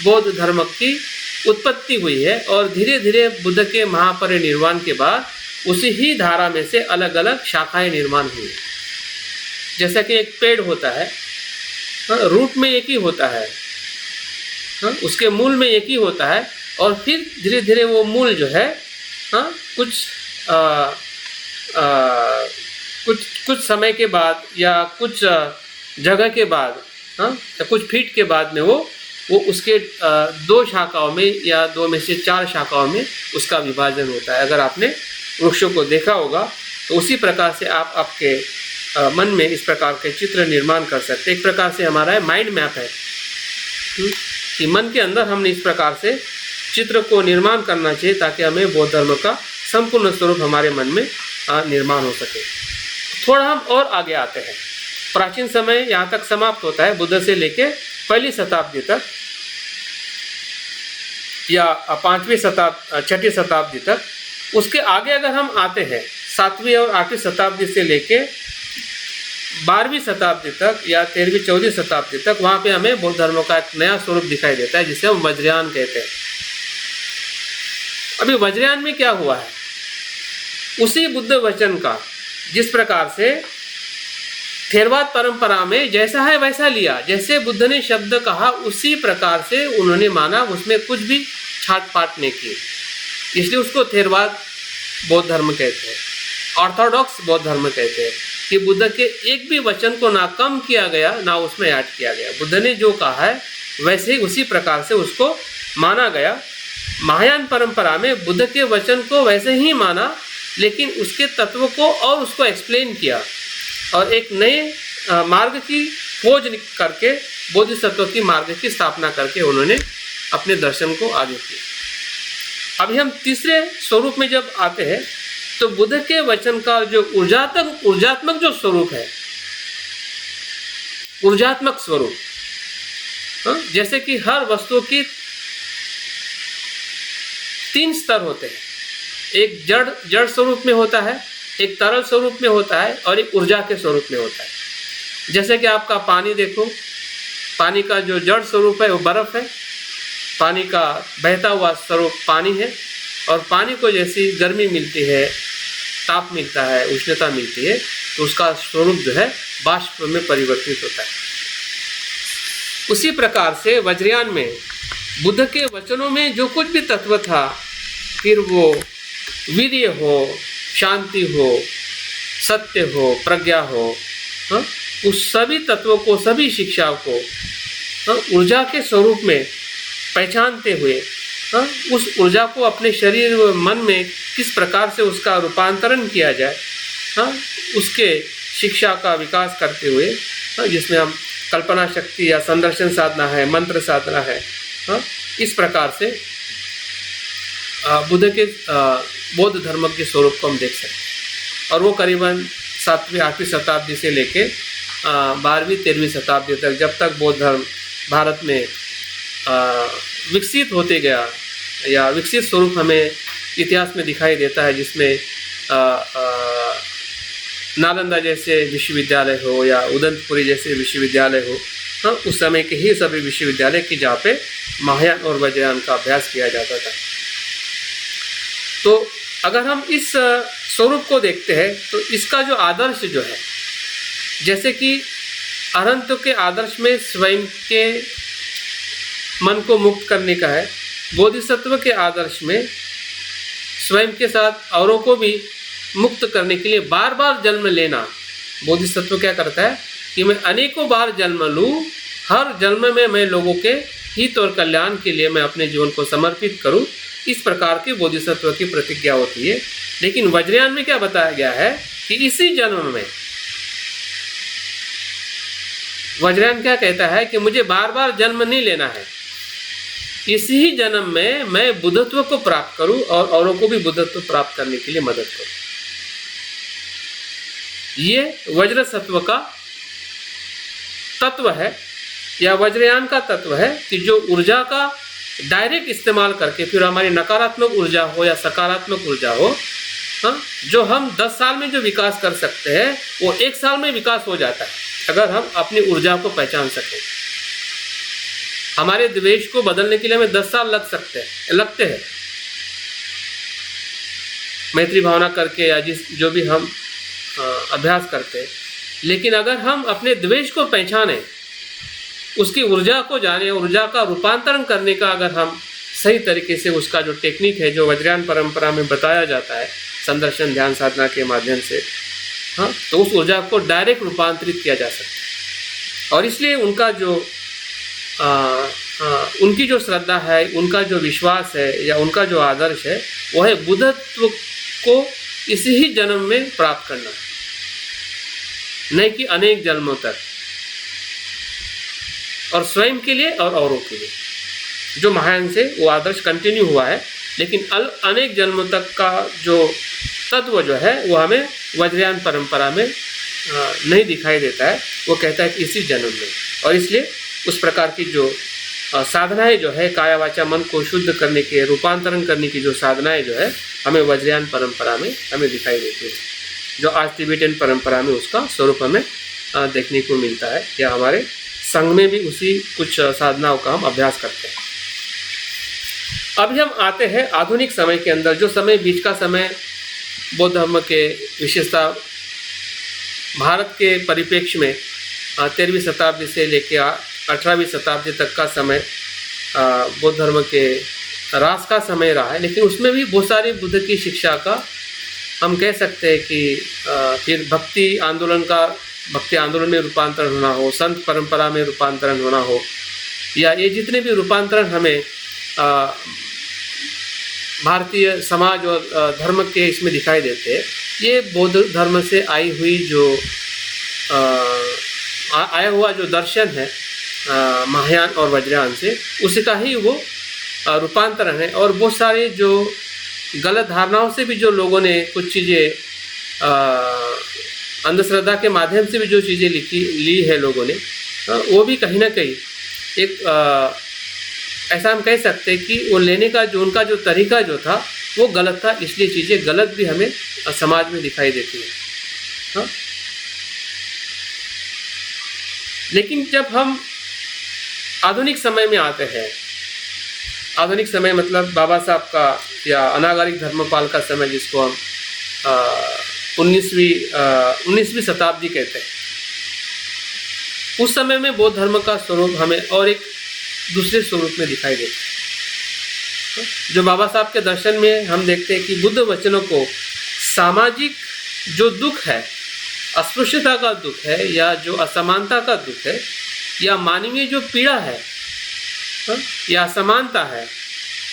बौद्ध धर्म की उत्पत्ति हुई है, और धीरे धीरे बुद्ध के महापरिनिर्वाण के बाद उसी ही धारा में से अलग अलग शाखाएं निर्माण हुई। जैसा कि एक पेड़ होता है, रूट में एक ही होता है, उसके मूल में एक ही होता है, और फिर धीरे धीरे वो मूल जो है कुछ समय के बाद या कुछ जगह के बाद या कुछ फीट के बाद में वो उसके दो शाखाओं में या दो में से चार शाखाओं में उसका विभाजन होता है। अगर आपने वृक्षों को देखा होगा तो उसी प्रकार से आप आपके मन में इस प्रकार के चित्र निर्माण कर सकते। एक प्रकार से हमारा माइंड मैप है कि मन के अंदर हमने इस प्रकार से चित्र को निर्माण करना चाहिए ताकि हमें बौद्ध धर्म का संपूर्ण स्वरूप हमारे मन में निर्माण हो सके। थोड़ा हम और आगे आते हैं। प्राचीन समय यहाँ तक समाप्त होता है, बुद्ध से लेके पहली शताब्दी तक या 5वीं शताब्दी 6ठी शताब्दी तक। उसके आगे अगर हम आते हैं 7वीं और 8वीं शताब्दी से लेके 12वीं शताब्दी तक या 13वीं-14वीं शताब्दी तक वहाँ पे हमें बौद्ध धर्म का एक नया स्वरूप दिखाई देता है जिसे हम वज्रयान कहते हैं। अभी वज्रयान में क्या हुआ है, उसी बुद्ध वचन का जिस प्रकार से थेरवाद परंपरा में जैसा है वैसा लिया, जैसे बुद्ध ने शब्द कहा उसी प्रकार से उन्होंने माना, उसमें कुछ भी छाट पाट नहीं की, इसलिए उसको थेरवाद बौद्ध धर्म कहते हैं, ऑर्थोडॉक्स बौद्ध धर्म कहते हैं कि बुद्ध के एक भी वचन को ना कम किया गया ना उसमें ऐड किया गया। बुद्ध ने जो कहा है वैसे ही उसी प्रकार से उसको माना गया। महायान परंपरा में बुद्ध के वचन को वैसे ही माना, लेकिन उसके तत्व को और उसको एक्सप्लेन किया और एक नए मार्ग की खोज करके बोधिसत्व की मार्ग की स्थापना करके उन्होंने अपने दर्शन को आगे किया। अभी हम तीसरे स्वरूप में जब आते हैं तो बुद्ध के वचन का जो ऊर्जात्मक जो स्वरूप है, ऊर्जात्मक स्वरूप, जैसे कि हर वस्तु की 3 स्तर होते हैं, एक जड़ स्वरूप में होता है, एक तरल स्वरूप में होता है और एक ऊर्जा के स्वरूप में होता है। जैसे कि आपका पानी देखो, पानी का जो जड़ स्वरूप है वो बर्फ है, पानी का बहता हुआ स्वरूप पानी है, और पानी को जैसी गर्मी मिलती है, ताप मिलता है, उष्णता मिलती है, तो उसका स्वरूप जो है बाष्प में परिवर्तित होता है। उसी प्रकार से वज्रयान में बुद्ध के वचनों में जो कुछ भी तत्व था, फिर वो वीर्य हो, शांति हो, सत्य हो, प्रज्ञा हो, उस सभी तत्वों को, सभी शिक्षा को ऊर्जा के स्वरूप में पहचानते हुए उस ऊर्जा को अपने शरीर व मन में किस प्रकार से उसका रूपांतरण किया जाए, उसके शिक्षा का विकास करते हुए, जिसमें हम कल्पना शक्ति या संदर्शन साधना है, मंत्र साधना है, इस प्रकार से बुद्ध के बौद्ध धर्म के स्वरूप को हम देख सकते हैं। और वो करीबन 7वीं-8वीं शताब्दी से लेके 12वीं-13वीं शताब्दी तक, जब तक बौद्ध धर्म भारत में विकसित होते गया या विकसित स्वरूप हमें इतिहास में दिखाई देता है, जिसमें नालंदा जैसे विश्वविद्यालय हो या उदंतपुरी जैसे विश्वविद्यालय हो, उस समय के ही सभी विश्वविद्यालय की जहाँ पे महायान और वज्रयान का अभ्यास किया जाता था। तो अगर हम इस स्वरूप को देखते हैं तो इसका जो आदर्श जो है, जैसे कि अरहंत के आदर्श में स्वयं के मन को मुक्त करने का है, बोधिसत्व के आदर्श में स्वयं के साथ औरों को भी मुक्त करने के लिए बार बार जन्म लेना। बोधिसत्व क्या करता है कि मैं अनेकों बार जन्म लूँ, हर जन्म में मैं लोगों के हित और कल्याण के लिए मैं अपने जीवन को समर्पित करूँ, इस प्रकार की बोधिसत्व की प्रतिज्ञा होती है। लेकिन वज्रयान में क्या बताया गया है कि इसी जन्म में वज्रयान क्या कहता है कि मुझे बार बार जन्म नहीं लेना है, इसी ही जन्म में मैं बुद्धत्व को प्राप्त करूं और औरों को भी बुद्धत्व प्राप्त करने के लिए मदद करूं। ये वज्र सत्व का तत्व है या वज्रयान का तत्व है कि जो ऊर्जा का डायरेक्ट इस्तेमाल करके, फिर हमारी नकारात्मक ऊर्जा हो या सकारात्मक ऊर्जा हो, जो हम 10 साल में जो विकास कर सकते हैं वो 1 साल में विकास हो जाता है अगर हम अपनी ऊर्जा को पहचान सकें। हमारे द्वेष को बदलने के लिए हमें 10 साल लगते हैं मैत्री भावना करके या जो भी हम अभ्यास करते हैं। लेकिन अगर हम अपने द्वेष को पहचानें, उसकी ऊर्जा को जाने, ऊर्जा का रूपांतरण करने का अगर हम सही तरीके से उसका जो टेक्निक है जो वज्रयान परंपरा में बताया जाता है संदर्शन ध्यान साधना के माध्यम से, तो उस ऊर्जा को डायरेक्ट रूपांतरित किया जा सकता है। और इसलिए उनका जो उनकी जो श्रद्धा है, उनका जो विश्वास है या उनका जो आदर्श है वो है बुद्धत्व को इसी ही जन्म में प्राप्त करना, नहीं कि अनेक जन्मों तक, और स्वयं के लिए और औरों के लिए। जो महायान से वो आदर्श कंटिन्यू हुआ है, लेकिन अनेक जन्मों तक का जो तत्व जो है वो हमें वज्रयान परंपरा में नहीं दिखाई देता है। वो कहता है कि इसी जन्म में, और इसलिए उस प्रकार की जो साधनाएं जो है काया वाचा मन को शुद्ध करने के, रूपांतरण करने की जो साधनाएं जो है हमें वज्रयान परंपरा में हमें दिखाई देती है, जो आज तिबेटियन परंपरा में उसका स्वरूप हमें देखने को मिलता है, या हमारे संघ में भी उसी कुछ साधनाओं का हम अभ्यास करते हैं। अभी हम आते हैं आधुनिक समय के अंदर, जो समय बीच का समय बौद्ध धर्म के विशेषता भारत के परिप्रेक्ष्य में 13वीं शताब्दी से लेकर 18वीं शताब्दी तक का समय बौद्ध धर्म के रास का समय रहा है, लेकिन उसमें भी बहुत सारी बुद्ध की शिक्षा का हम कह सकते हैं कि फिर भक्ति आंदोलन में रूपांतरण होना हो, संत परंपरा में रूपांतरण होना हो, या ये जितने भी रूपांतरण हमें भारतीय समाज और धर्म के इसमें दिखाई देते हैं, ये बौद्ध धर्म से आई हुई जो आया हुआ जो दर्शन है महायान और वज्रयान से, उसी का ही वो रूपांतरण है। और बहुत सारे जो गलत धारणाओं से भी जो लोगों ने कुछ चीज़ें अंधश्रद्धा के माध्यम से भी जो चीज़ें ली है लोगों ने, वो भी कहीं ना कहीं एक ऐसा हम कह सकते हैं कि वो लेने का जो उनका जो तरीका जो था वो गलत था, इसलिए चीज़ें गलत भी हमें समाज में दिखाई देती हैं। हाँ, लेकिन जब हम आधुनिक समय में आते हैं, आधुनिक समय मतलब बाबा साहब का या अनागरिक धर्मपाल का समय, जिसको हम 19वीं शताब्दी कहते हैं, उस समय में बौद्ध धर्म का स्वरूप हमें और एक दूसरे स्वरूप में दिखाई देता है। जो बाबा साहब के दर्शन में हम देखते हैं कि बुद्ध वचनों को सामाजिक जो दुख है, अस्पृश्यता का दुख है, या जो असमानता का दुख है, या मानवीय जो पीड़ा है, या असमानता है,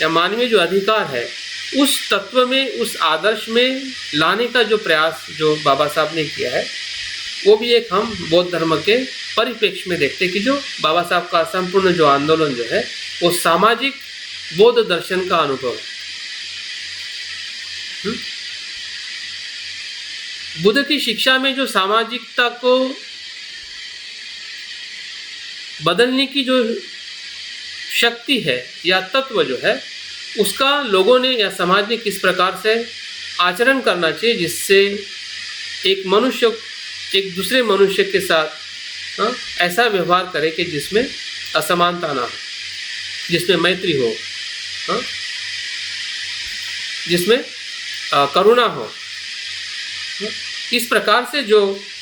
या मानवीय जो अधिकार है, उस तत्व में, उस आदर्श में लाने का जो प्रयास जो बाबा साहब ने किया है, वो भी एक हम बौद्ध धर्म के परिप्रेक्ष्य में देखते हैं कि जो बाबा साहब का संपूर्ण जो आंदोलन जो है वो सामाजिक बौद्ध दर्शन का अनुभव है। बुद्ध की शिक्षा में जो सामाजिकता को बदलने की जो शक्ति है या तत्व जो है, उसका लोगों ने या समाज ने किस प्रकार से आचरण करना चाहिए, जिससे एक मनुष्य एक दूसरे मनुष्य के साथ ऐसा व्यवहार करे कि जिसमें असमानता ना हो, जिसमें मैत्री हो, जिसमें करुणा हो। इस प्रकार से जो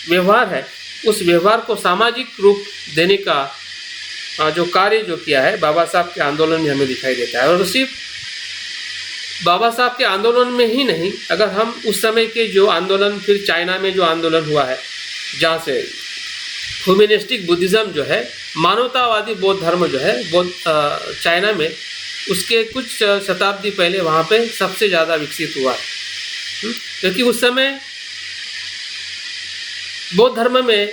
व्यवहार है, उस व्यवहार को सामाजिक रूप देने का जो कार्य जो किया है बाबा साहब के आंदोलन में हमें दिखाई देता है। और सिर्फ बाबा साहब के आंदोलन में ही नहीं, अगर हम उस समय के जो आंदोलन, फिर चाइना में जो आंदोलन हुआ है, जहाँ से ह्यूमनिस्टिक बुद्धिज़्म जो है, मानवतावादी बौद्ध धर्म जो है, बौद्ध चाइना में उसके कुछ शताब्दी पहले वहाँ पे सबसे ज़्यादा विकसित हुआ है। क्योंकि उस समय बौद्ध धर्म में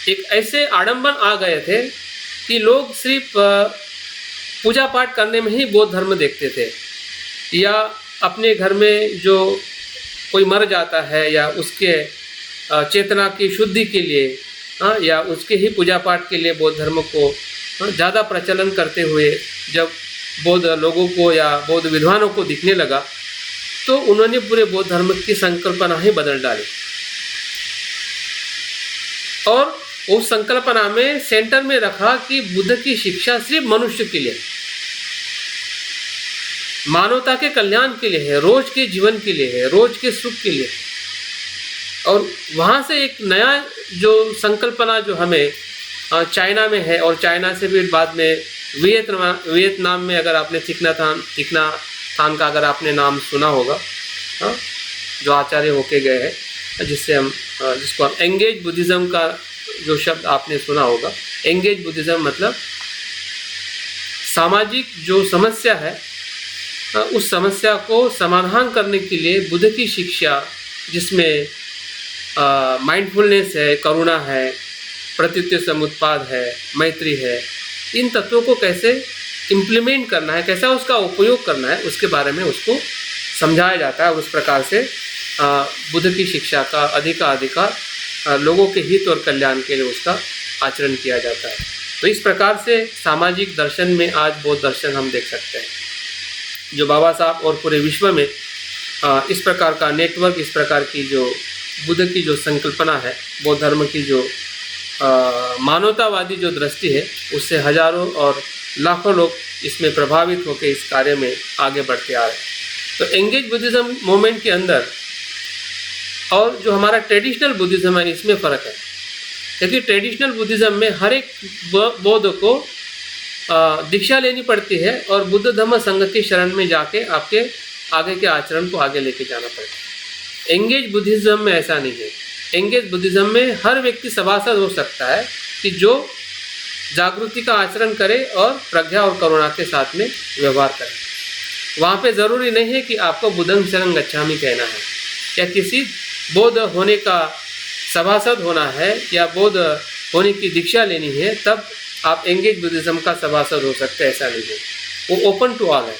एक ऐसे आडंबन आ गए थे कि लोग सिर्फ पूजा पाठ करने में ही बौद्ध धर्म देखते थे, या अपने घर में जो कोई मर जाता है या उसके चेतना की शुद्धि के लिए, या उसके ही पूजा पाठ के लिए बौद्ध धर्म को ज़्यादा प्रचलन करते हुए जब बौद्ध लोगों को या बौद्ध विद्वानों को दिखने लगा, तो उन्होंने पूरे बौद्ध धर्म की संकल्पना ही बदल डाली। और उस संकल्पना में सेंटर में रखा कि बुद्ध की शिक्षा सिर्फ मनुष्य के लिए, मानवता के कल्याण के लिए है, रोज के जीवन के लिए है, रोज के सुख के लिए। और वहाँ से एक नया जो संकल्पना जो हमें चाइना में है, और चाइना से भी बाद में वियतनाम में, अगर आपने थिक नह थान का अगर आपने नाम सुना होगा, जो आचार्य होके गए हैं, जिसको हम एंगेज बुद्धिज़्म का जो शब्द आपने सुना होगा। एंगेज बुद्धिज़्म मतलब सामाजिक जो समस्या है, उस समस्या को समाधान करने के लिए बुद्ध की शिक्षा, जिसमें माइंडफुलनेस है, करुणा है, प्रत्युत्तर समुत्पाद है, मैत्री है, इन तत्वों को कैसे इम्प्लीमेंट करना है, कैसा उसका उपयोग करना है, उसके बारे में उसको समझाया जाता है। उस प्रकार से बुद्ध की शिक्षा का अधिकार लोगों के हित और कल्याण के लिए उसका आचरण किया जाता है। तो इस प्रकार से सामाजिक दर्शन में आज बौद्ध दर्शन हम देख सकते हैं, जो बाबा साहब और पूरे विश्व में इस प्रकार का नेटवर्क, इस प्रकार की जो बुद्ध की जो संकल्पना है, बौद्ध धर्म की जो मानवतावादी जो दृष्टि है उससे हजारों और लाखों लोग इसमें प्रभावित होकर इस कार्य में आगे बढ़ते आ रहे हैं। तो एंगेज बुद्धिज़्म मूवमेंट के अंदर और जो हमारा ट्रेडिशनल बुद्धिज़्म है इसमें फ़र्क है, क्योंकि ट्रेडिशनल बुद्धिज़्म में हर एक बौद्ध को दीक्षा लेनी पड़ती है और बुद्ध धम्म संघ की शरण में जाके आपके आगे के आचरण को आगे लेके जाना पड़ता है। एंगेज बुद्धिज़्म में ऐसा नहीं है। एंगेज बुद्धिज़्म में हर व्यक्ति सभासद हो सकता है कि जो जागृति का आचरण करे और प्रज्ञा और करुणा के साथ में व्यवहार करे। वहाँ पे ज़रूरी नहीं है कि आपको बुद्धं शरणं गच्छामि कहना है या किसी बौद्ध होने का सभासद होना है या बौद्ध होने की दीक्षा लेनी है तब आप एंगेज बुद्धिज़्म का सभासद हो सकते हैं, ऐसा नहीं है। वो ओपन टू ऑल है,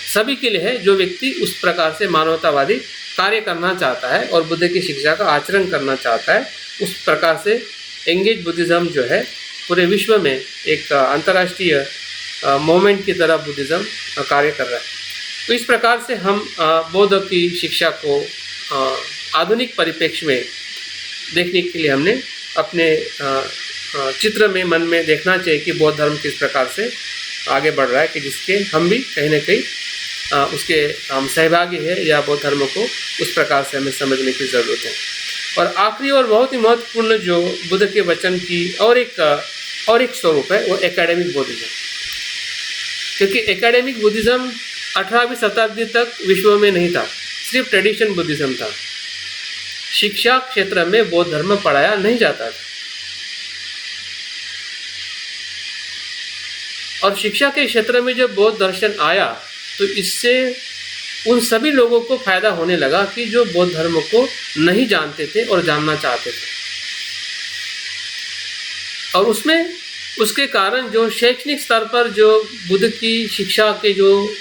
सभी के लिए है जो व्यक्ति उस प्रकार से मानवतावादी कार्य करना चाहता है और बुद्ध की शिक्षा का आचरण करना चाहता है। उस प्रकार से एंगेज बुद्धिज़्म जो है पूरे विश्व में एक अंतर्राष्ट्रीय मूवमेंट की तरह बुद्धिज़्म कार्य कर रहा है। तो इस प्रकार से हम बौद्ध की शिक्षा को आधुनिक परिप्रेक्ष्य में देखने के लिए हमने अपने चित्र में मन में देखना चाहिए कि बौद्ध धर्म किस प्रकार से आगे बढ़ रहा है, कि जिसके हम भी कहीं ना कहीं उसके हम सहभागी है या बौद्ध धर्म को उस प्रकार से हमें समझने की ज़रूरत है। और आखिरी और बहुत ही महत्वपूर्ण जो बुद्ध के वचन की और एक स्वरूप है वो एकेडमिक बुद्धिज़्म, क्योंकि एकेडमिक बुद्धिज़्म 18वीं शताब्दी तक विश्व में नहीं था, सिर्फ ट्रेडिशन बुद्धिज़्म था। शिक्षा क्षेत्र में बौद्ध धर्म पढ़ाया नहीं जाता था और शिक्षा के क्षेत्र में जब बौद्ध दर्शन आया तो इससे उन सभी लोगों को फायदा होने लगा कि जो बौद्ध धर्म को नहीं जानते थे और जानना चाहते थे। और उसमें उसके कारण जो शैक्षणिक स्तर पर जो बुद्ध की शिक्षा के जो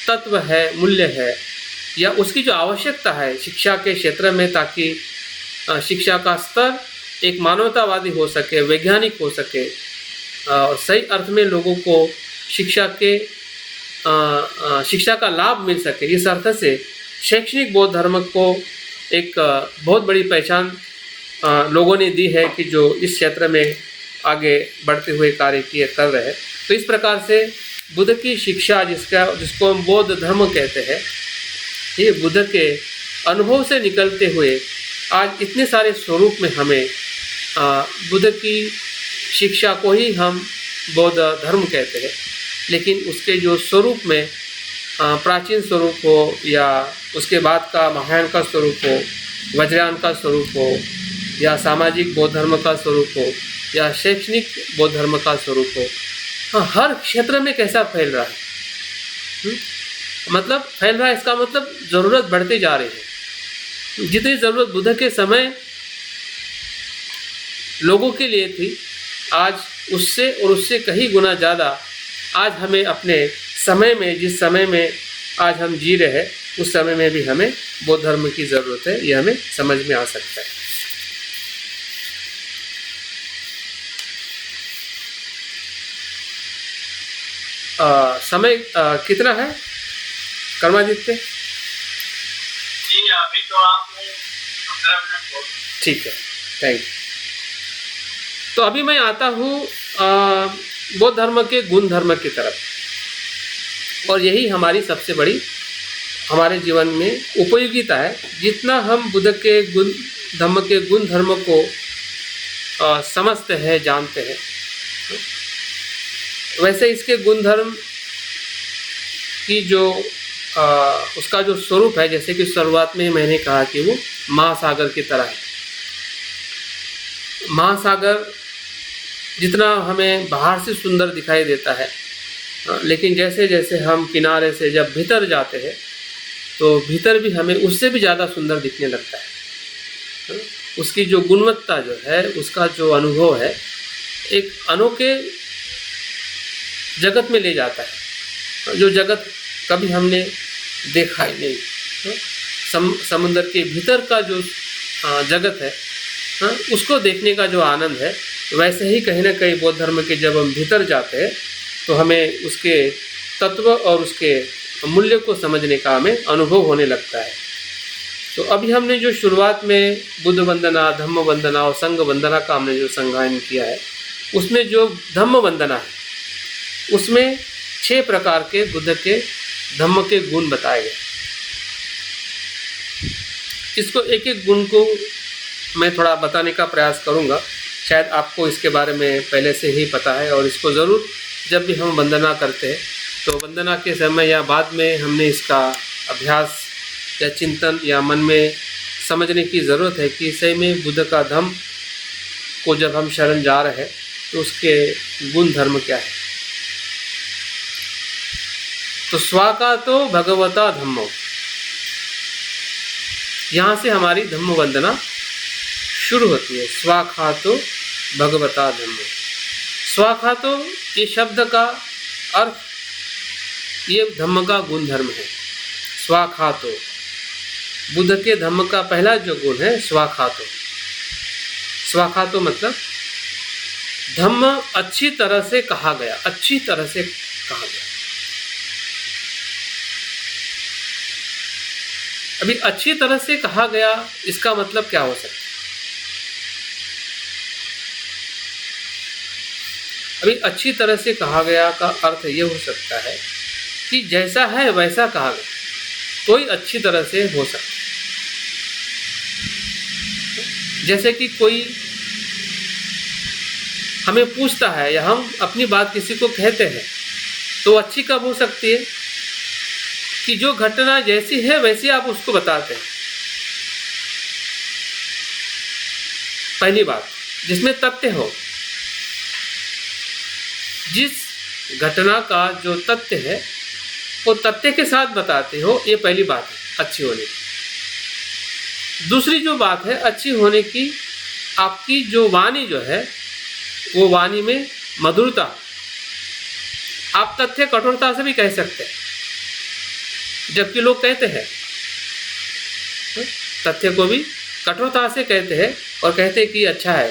तत्व है, मूल्य है या उसकी जो आवश्यकता है शिक्षा के क्षेत्र में, ताकि शिक्षा का स्तर एक मानवतावादी हो सके, वैज्ञानिक हो सके और सही अर्थ में लोगों को शिक्षा का लाभ मिल सके। इस अर्थ से शैक्षणिक बौद्ध धर्म को एक बहुत बड़ी पहचान लोगों ने दी है कि जो इस क्षेत्र में आगे बढ़ते हुए कार्य किए कर रहे हैं। तो इस प्रकार से बुद्ध की शिक्षा जिसको हम बौद्ध धर्म कहते हैं, ये बुद्ध के अनुभव से निकलते हुए आज इतने सारे स्वरूप में हमें बुद्ध की शिक्षा को ही हम बौद्ध धर्म कहते हैं, लेकिन उसके जो स्वरूप में प्राचीन स्वरूप हो या उसके बाद का महायान का स्वरूप हो, वज्रयान का स्वरूप हो या सामाजिक बौद्ध धर्म का स्वरूप हो या शैक्षणिक बौद्ध धर्म का स्वरूप हो, हर क्षेत्र में कैसा फैल रहा है। मतलब फैल रहा है इसका मतलब ज़रूरत बढ़ती जा रही है। जितनी ज़रूरत बुद्ध के समय लोगों के लिए थी, आज उससे और उससे कहीं गुना ज़्यादा आज हमें अपने समय में, जिस समय में आज हम जी रहे हैं, उस समय में भी हमें बौद्ध धर्म की ज़रूरत है। यह हमें समझ में आ सकता है। समय कितना है कर्मादित्य? जी अभी तो आपने 15 मिनट बोल। ठीक है, थैंक यू। तो अभी मैं आता हूँ बौद्ध धर्म के गुण धर्म की तरफ, और यही हमारी सबसे बड़ी हमारे जीवन में उपयोगिता है। जितना हम बुद्ध के गुण धर्म को समझते हैं, जानते हैं, वैसे इसके गुण धर्म की जो उसका जो स्वरूप है, जैसे कि शुरुआत में मैंने कहा कि वो महासागर की तरह है। महासागर जितना हमें बाहर से सुंदर दिखाई देता है, लेकिन जैसे जैसे हम किनारे से जब भीतर जाते हैं तो भीतर भी हमें उससे भी ज़्यादा सुंदर दिखने लगता है। उसकी जो गुणवत्ता जो है, उसका जो अनुभव है, एक अनोखे जगत में ले जाता है, जो जगत कभी हमने देखा ही नहीं। समुद्र के भीतर का जो जगत है, उसको देखने का जो आनंद है, वैसे ही कहीं ना कहीं बौद्ध धर्म के जब हम भीतर जाते हैं तो हमें उसके तत्व और उसके मूल्य को समझने का हमें अनुभव होने लगता है। तो अभी हमने जो शुरुआत में बुद्ध वंदना, धम्म वंदना और संघ वंदना का हमने जो संगायन किया है, उसमें जो धम्म वंदना है उसमें 6 प्रकार के बुद्ध के धम्म के गुण बताए गए। इसको एक एक गुण को मैं थोड़ा बताने का प्रयास करूंगा। शायद आपको इसके बारे में पहले से ही पता है, और इसको ज़रूर जब भी हम वंदना करते हैं तो वंदना के समय या बाद में हमने इसका अभ्यास या चिंतन या मन में समझने की ज़रूरत है कि सही में बुद्ध का धम्म को जब हम शरण जा रहे हैं तो उसके गुण धर्म क्या है। तो स्वाकातो भगवता धम्मो, यहाँ से हमारी धम्म वंदना शुरू होती है। स्वाखातो भगवता धम्मो। स्वाखातो ये शब्द का अर्थ ये धम्म का गुण धर्म है। स्वाखातो बुद्ध के धम्म का पहला जो गुण है स्वाखातो। स्वाखातो मतलब धम्म अच्छी तरह से कहा गया, अच्छी तरह से कहा गया। अभी अच्छी तरह से कहा गया इसका मतलब क्या हो सकता है? अभी अच्छी तरह से कहा गया का अर्थ ये हो सकता है कि जैसा है वैसा कहा गया, तो ही अच्छी तरह से हो सकता है। जैसे कि कोई हमें पूछता है या हम अपनी बात किसी को कहते हैं तो अच्छी कब हो सकती है कि जो घटना जैसी है वैसी आप उसको बताते हैं। पहली बात, जिसमें तथ्य हो, जिस घटना का जो तथ्य है वो तथ्य के साथ बताते हो, ये पहली बात है अच्छी होने की। दूसरी जो बात है अच्छी होने की, आपकी जो वाणी जो है वो वाणी में मधुरता। आप तथ्य कठोरता से भी कह सकते हैं, जबकि लोग कहते हैं तथ्य को भी कठोरता से कहते हैं और कहते हैं कि अच्छा है,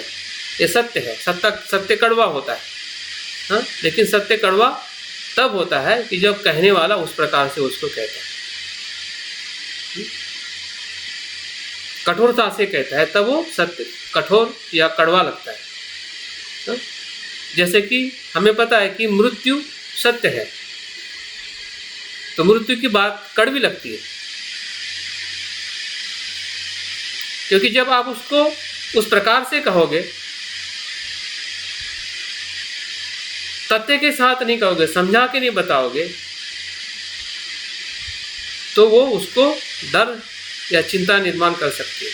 ये सत्य है। सत्य कड़वा होता है, हाँ, लेकिन सत्य कड़वा तब होता है कि जब कहने वाला उस प्रकार से उसको कहता है, कठोरता से कहता है, तब वो सत्य कठोर या कड़वा लगता है। हाँ? जैसे कि हमें पता है कि मृत्यु सत्य है, तो मृत्यु की बात कड़वी लगती है, क्योंकि जब आप उसको उस प्रकार से कहोगे, तथ्य के साथ नहीं कहोगे, समझा के नहीं बताओगे, तो वो उसको डर या चिंता निर्माण कर सकती है,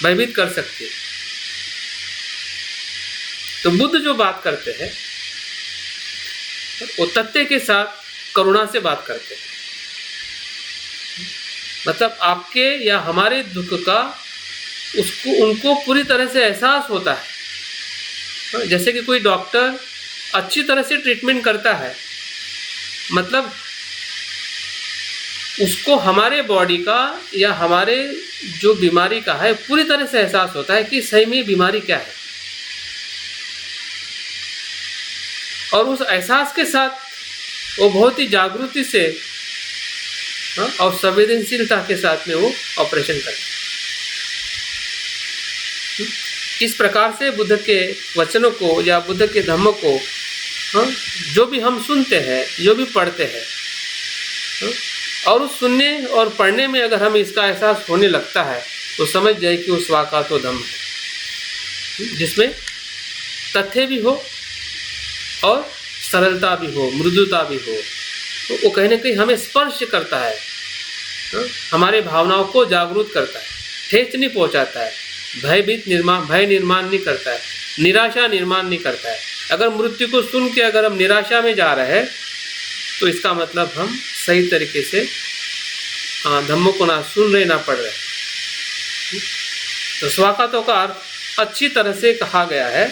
भयभीत कर सकती है। तो बुद्ध जो बात करते हैं वो तथ्य के साथ करुणा से बात करते हैं। मतलब आपके या हमारे दुख का उनको पूरी तरह से एहसास होता है। जैसे कि कोई डॉक्टर अच्छी तरह से ट्रीटमेंट करता है, मतलब उसको हमारे बॉडी का या हमारे जो बीमारी का है पूरी तरह से एहसास होता है कि सही में बीमारी क्या है, और उस एहसास के साथ वो बहुत ही जागृति से और संवेदनशीलता के साथ में वो ऑपरेशन करते हैं। इस प्रकार से बुद्ध के वचनों को या बुद्ध के धम्म को जो भी हम सुनते हैं, जो भी पढ़ते हैं, और उस सुनने और पढ़ने में अगर हमें इसका एहसास होने लगता है तो समझ जाए कि उस स्वाकातो धम्म है, जिसमें तथ्य भी हो और सरलता भी हो, मृदुता भी हो। तो वो कहीं ना कहीं हमें स्पर्श करता है, हमारे भावनाओं को जागरूक करता है, ठेस नहीं पहुंचाता है, भय निर्माण नहीं करता है, निराशा निर्माण नहीं करता है। अगर मृत्यु को सुन के अगर हम निराशा में जा रहे हैं तो इसका मतलब हम सही तरीके से धम्मों को ना सुन रहे ना पढ़ रहे। तो स्वाकातो का अर्थ अच्छी तरह से कहा गया है,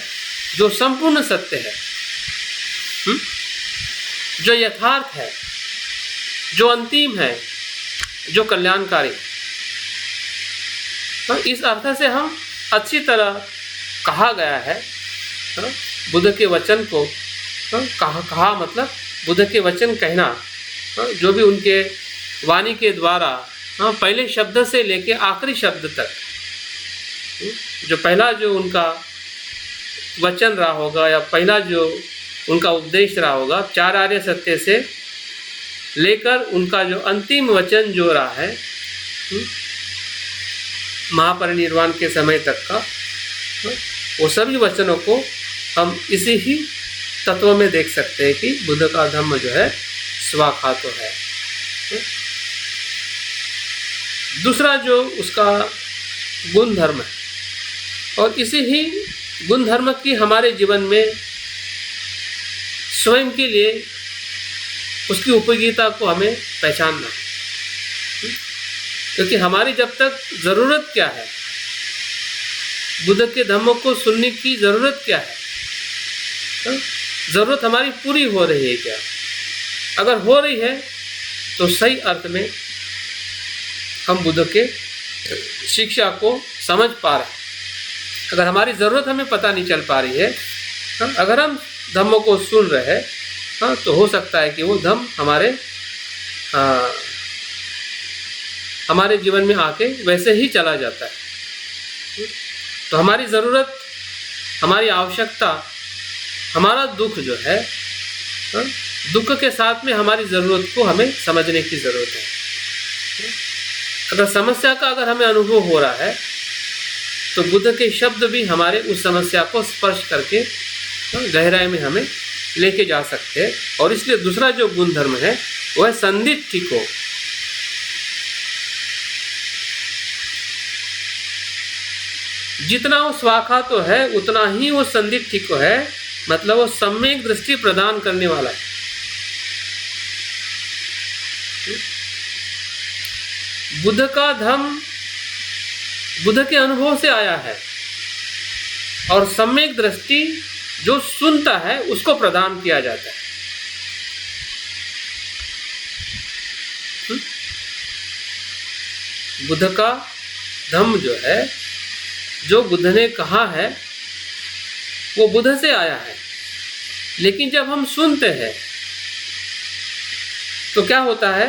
जो संपूर्ण सत्य है, जो यथार्थ है, जो अंतिम है, जो कल्याणकारी। तो इस अर्थ से हम अच्छी तरह कहा गया है बुद्ध के वचन को कहा मतलब बुद्ध के वचन कहना, जो भी उनके वाणी के द्वारा हाँ, पहले शब्द से लेके आखिरी शब्द तक, जो पहला जो उनका वचन रहा होगा या पहला जो उनका उपदेश रहा होगा, 4 आर्य सत्य से लेकर उनका जो अंतिम वचन जो रहा है महापरिनिर्वाण के समय तक का, वो सभी वचनों को हम इसी ही तत्व में देख सकते हैं कि बुद्ध का धम्म जो है स्वाखातो है। दूसरा जो उसका गुण धर्म है, और इसी ही गुण धर्म की हमारे जीवन में स्वयं के लिए उसकी उपयोगिता को हमें पहचानना है। क्योंकि हमारी जब तक ज़रूरत क्या है, बुद्ध के धम्मों को सुनने की ज़रूरत क्या है, ज़रूरत हमारी पूरी हो रही है क्या? अगर हो रही है तो सही अर्थ में हम बुद्ध के शिक्षा को समझ पा रहे हैं। अगर हमारी ज़रूरत हमें पता नहीं चल पा रही है, अगर हम धम्मों को सुन रहे हैं, तो हो सकता है कि वो धम्म हमारे जीवन में आके वैसे ही चला जाता है। तो हमारी ज़रूरत, हमारी आवश्यकता, हमारा दुख जो है, दुख के साथ में हमारी ज़रूरत को हमें समझने की ज़रूरत है। अगर समस्या का अगर हमें अनुभव हो रहा है तो बुद्ध के शब्द भी हमारे उस समस्या को स्पर्श करके गहराई में हमें लेके जा सकते हैं। और इसलिए दूसरा जो गुण धर्म है वह संदिग्धिको, जितना वो स्वाखातो है उतना ही वो संदिग्धिको है, मतलब वो सम्यक दृष्टि प्रदान करने वाला है। बुद्ध का धम्म बुद्ध के अनुभव से आया है, और सम्यक दृष्टि जो सुनता है उसको प्रदान किया जाता है। बुद्ध का धम्म जो है, जो बुद्ध ने कहा है, वो बुद्ध से आया है। लेकिन जब हम सुनते हैं तो क्या होता है,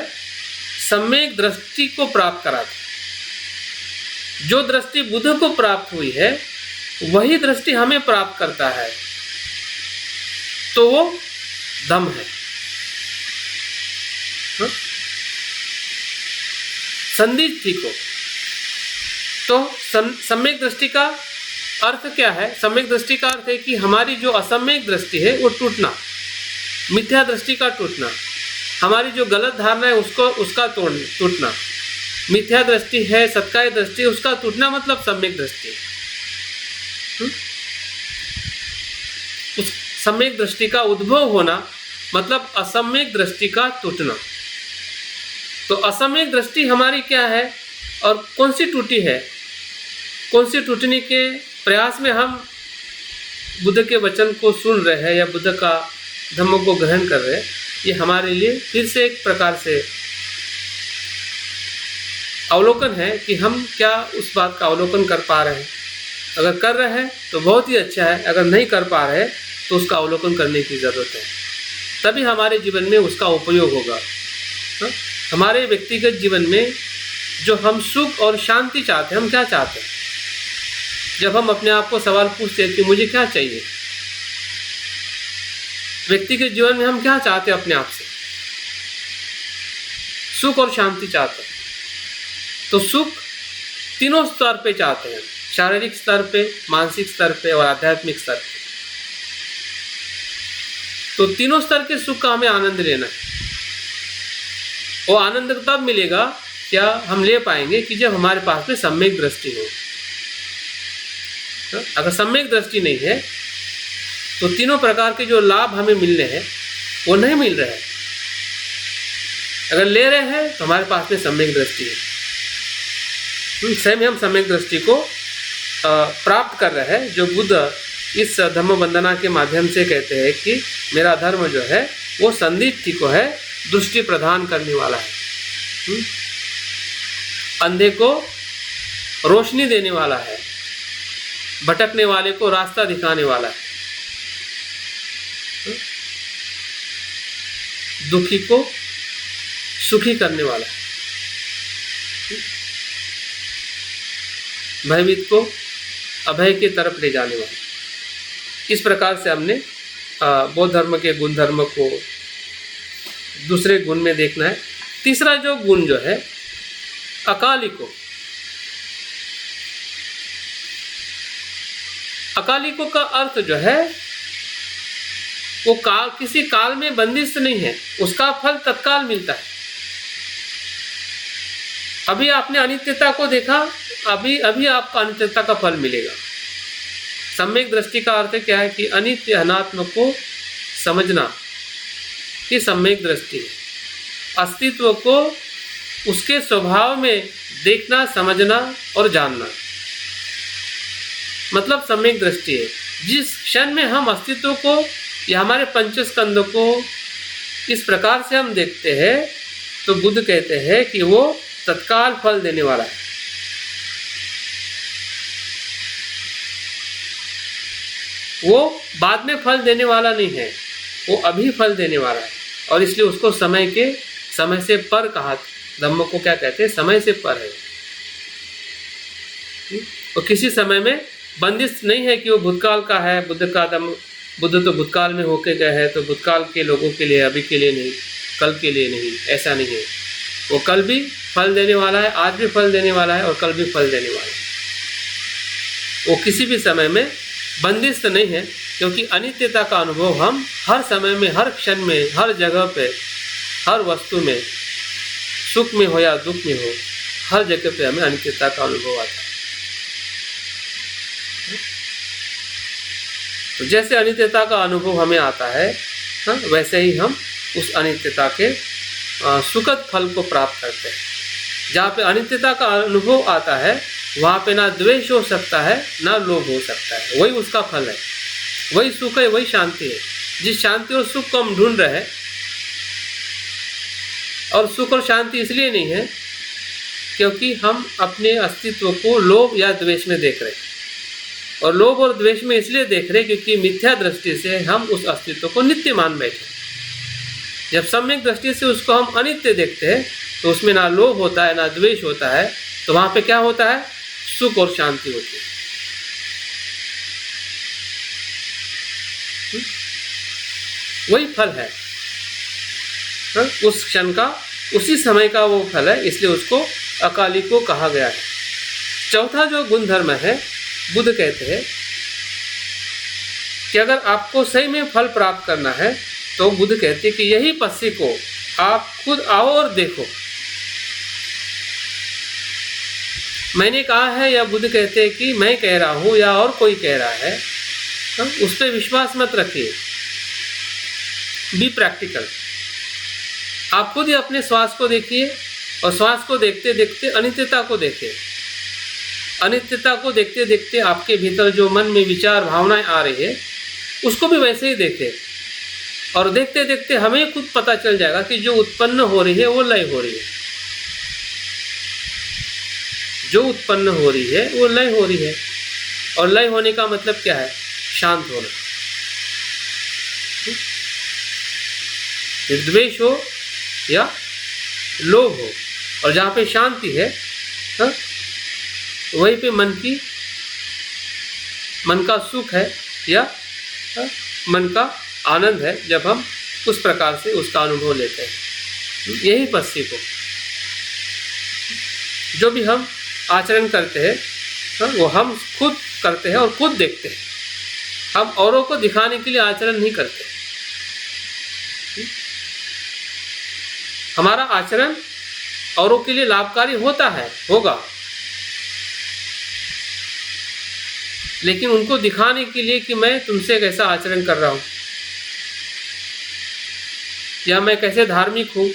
सम्यक दृष्टि को प्राप्त कराता है। जो दृष्टि बुद्ध को प्राप्त हुई है वही दृष्टि हमें प्राप्त करता है, तो वो धम्म है। संदिग्धिको, तो सम्यक दृष्टि का अर्थ क्या है? सम्यक दृष्टि का अर्थ है कि हमारी जो असम्यक दृष्टि है वो टूटना, मिथ्या दृष्टि का टूटना, हमारी जो गलत धारणा है उसका टूटना, मिथ्या दृष्टि है, सत्काय दृष्टि, उसका टूटना मतलब सम्यक दृष्टि। उस सम्यक दृष्टि का उद्भव होना मतलब असम्यक दृष्टि का टूटना। तो असम्यक दृष्टि हमारी क्या है और कौन सी टूटी है? कौन सी टूटने के प्रयास में हम बुद्ध के वचन को सुन रहे हैं या बुद्ध का धम्म को ग्रहण कर रहे हैं? ये हमारे लिए फिर से एक प्रकार से अवलोकन है कि हम क्या उस बात का अवलोकन कर पा रहे हैं। अगर कर रहे हैं तो बहुत ही अच्छा है, अगर नहीं कर पा रहे तो उसका अवलोकन करने की ज़रूरत है, तभी हमारे जीवन में उसका उपयोग होगा। हमारे व्यक्तिगत जीवन में जो हम सुख और शांति चाहते हैं, हम क्या चाहते हैं? जब हम अपने आप को सवाल पूछते हैं कि मुझे क्या चाहिए, व्यक्तिगत जीवन में हम क्या चाहते हैं अपने आप से? सुख और शांति चाहते हैं। तो सुख तीनों स्तर पे चाहते हैं, शारीरिक स्तर पे, मानसिक स्तर पे और आध्यात्मिक स्तर पे। तो तीनों स्तर के सुख का हमें आनंद लेना है। वो आनंद तब मिलेगा, क्या हम ले पाएंगे कि जब हमारे पास में सम्यक दृष्टि हो। अगर सम्यक दृष्टि नहीं है तो तीनों प्रकार के जो लाभ हमें मिलने हैं वो नहीं मिल रहे हैं। अगर ले रहे हैं तो हमारे पास में सम्यक दृष्टि है, सही में हम सम्यक दृष्टि को प्राप्त कर रहे हैं, जो बुद्ध इस धम्म वंदना के माध्यम से कहते हैं कि मेरा धर्म जो है वो संदिग्धिको है, दृष्टि प्रदान करने वाला है, अंधे को रोशनी देने वाला है, भटकने वाले को रास्ता दिखाने वाला है, दुखी को सुखी करने वाला है। भयभीत को अभय की तरफ ले जाने वाला। इस प्रकार से हमने बौद्ध धर्म के गुण धर्म को दूसरे गुण में देखना है। तीसरा जो गुण जो है अकालिको, अकालिको का अर्थ जो है वो काल, किसी काल में बंदिश नहीं है, उसका फल तत्काल मिलता है। अभी आपने अनित्यता को देखा, अभी आपको अनित्यता का फल मिलेगा। सम्यक दृष्टि का अर्थ क्या है कि अनित्य अनात्म को समझना, ये सम्यक दृष्टि है। अस्तित्व को उसके स्वभाव में देखना, समझना और जानना, मतलब सम्यक दृष्टि है। जिस क्षण में हम अस्तित्व को या हमारे पंचस्कंद को इस प्रकार से हम देखते हैं तो बुद्ध कहते हैं कि वो तत्काल फल देने वाला है। वो बाद में फल देने वाला नहीं है, वो अभी फल देने वाला है। और इसलिए उसको समय से पर कहा। धम्म को क्या कहते हैं? समय से पर है। तो किसी समय में बंदिश नहीं है कि वो भूतकाल का है। बुद्ध तो भूतकाल में होके गए हैं, तो भूतकाल के लोगों के लिए, अभी के लिए नहीं, कल के लिए नहीं, ऐसा नहीं है। वो कल भी फल देने वाला है, आज भी फल देने वाला है और कल भी फल देने वाला है। वो किसी भी समय में बंदिश नहीं है, क्योंकि अनित्यता का अनुभव हम हर समय में, हर क्षण में, हर जगह पे, हर वस्तु में, सुख में हो या दुख में हो, हर जगह पे हमें अनित्यता का अनुभव आता है। तो जैसे अनित्यता का अनुभव हमें आता है, वैसे ही हम उस अनित्यता के सुखद फल को प्राप्त करते हैं। जहाँ पे अनित्यता का अनुभव आता है वहाँ पे ना द्वेष हो सकता है, ना लोभ हो सकता है। वही उसका फल है, वही सुख है, वही शांति है। जिस शांति और सुख को हम ढूंढ रहे हैं, और सुख और शांति इसलिए नहीं है क्योंकि हम अपने अस्तित्व को लोभ या द्वेष में देख रहे हैं। और लोभ और द्वेष में इसलिए देख रहे हैं क्योंकि मिथ्या दृष्टि से हम उस अस्तित्व को नित्य मान बैठे। जब सम्यक दृष्टि से उसको हम अनित्य देखते हैं तो उसमें ना लोभ होता है, ना द्वेष होता है। तो वहाँ पे क्या होता है? सुख और शांति होती है। वही फल है, उस क्षण का, उसी समय का वो फल है, इसलिए उसको अकालिको कहा गया है। चौथा जो गुण धर्म है, बुद्ध कहते हैं कि अगर आपको सही में फल प्राप्त करना है तो बुद्ध कहते हैं कि यही पस्सी को आप खुद आओ और देखो। मैंने कहा है या बुद्ध कहते हैं कि मैं कह रहा हूँ या और कोई कह रहा है, उस पर विश्वास मत रखिए। Be practical. आप खुद ही अपने श्वास को देखिए और श्वास को देखते देखते अनित्यता को देखिए। अनित्यता को देखते देखते आपके भीतर जो मन में विचार भावनाएं आ रही है उसको भी वैसे ही देखें। और देखते देखते हमें खुद पता चल जाएगा कि जो उत्पन्न हो रही है वो लय हो रही है। जो उत्पन्न हो रही है वो लय हो रही है। और लय होने का मतलब क्या है? शांत होना। निर्द्वेष हो या लोभ हो, और जहाँ पे शांति है वहीं पे मन का सुख है या मन का आनंद है, जब हम उस प्रकार से उसका अनुभव लेते हैं। यही पस्सी को जो भी हम आचरण करते हैं वो हम खुद करते हैं और खुद देखते हैं। हम औरों को दिखाने के लिए आचरण नहीं करते। हमारा आचरण औरों के लिए लाभकारी होता है, होगा, लेकिन उनको दिखाने के लिए कि मैं तुमसे कैसा आचरण कर रहा हूं या मैं कैसे धार्मिक हूं,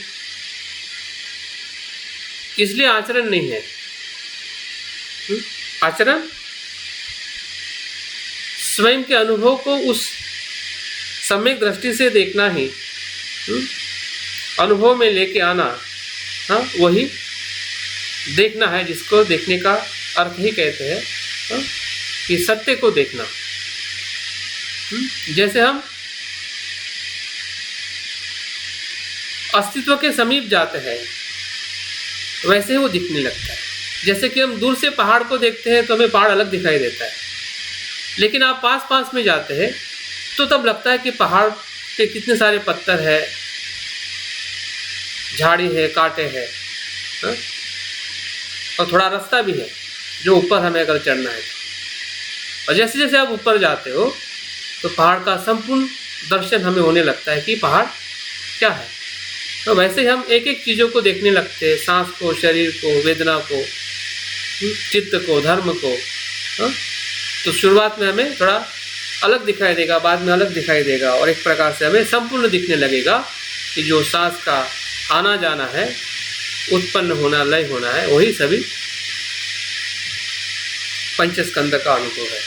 इसलिए आचरण नहीं है। आचरण स्वयं के अनुभव को उस सम्यक दृष्टि से देखना ही, अनुभव में लेके आना, वही देखना है, जिसको देखने का अर्थ ही कहते हैं कि सत्य को देखना। जैसे हम अस्तित्व के समीप जाते हैं वैसे ही वो दिखने लगता है। जैसे कि हम दूर से पहाड़ को देखते हैं तो हमें पहाड़ अलग दिखाई देता है, लेकिन आप पास पास में जाते हैं तो तब लगता है कि पहाड़ पे कितने सारे पत्थर है, झाड़ी है, कांटे हैं, हाँ? और थोड़ा रास्ता भी है जो ऊपर हमें अगर चढ़ना है। और जैसे जैसे आप ऊपर जाते हो तो पहाड़ का संपूर्ण दर्शन हमें होने लगता है कि पहाड़ क्या है। तो वैसे ही हम एक एक चीज़ों को देखने लगते हैं, सांस को, शरीर को, वेदना को, चित्त को, धर्म को, हाँ? तो शुरुआत में हमें थोड़ा अलग दिखाई देगा, बाद में अलग दिखाई देगा, और एक प्रकार से हमें संपूर्ण दिखने लगेगा कि जो सांस का आना जाना है, उत्पन्न होना, लय होना है, वही सभी पंचस्कंद का अनुभव है।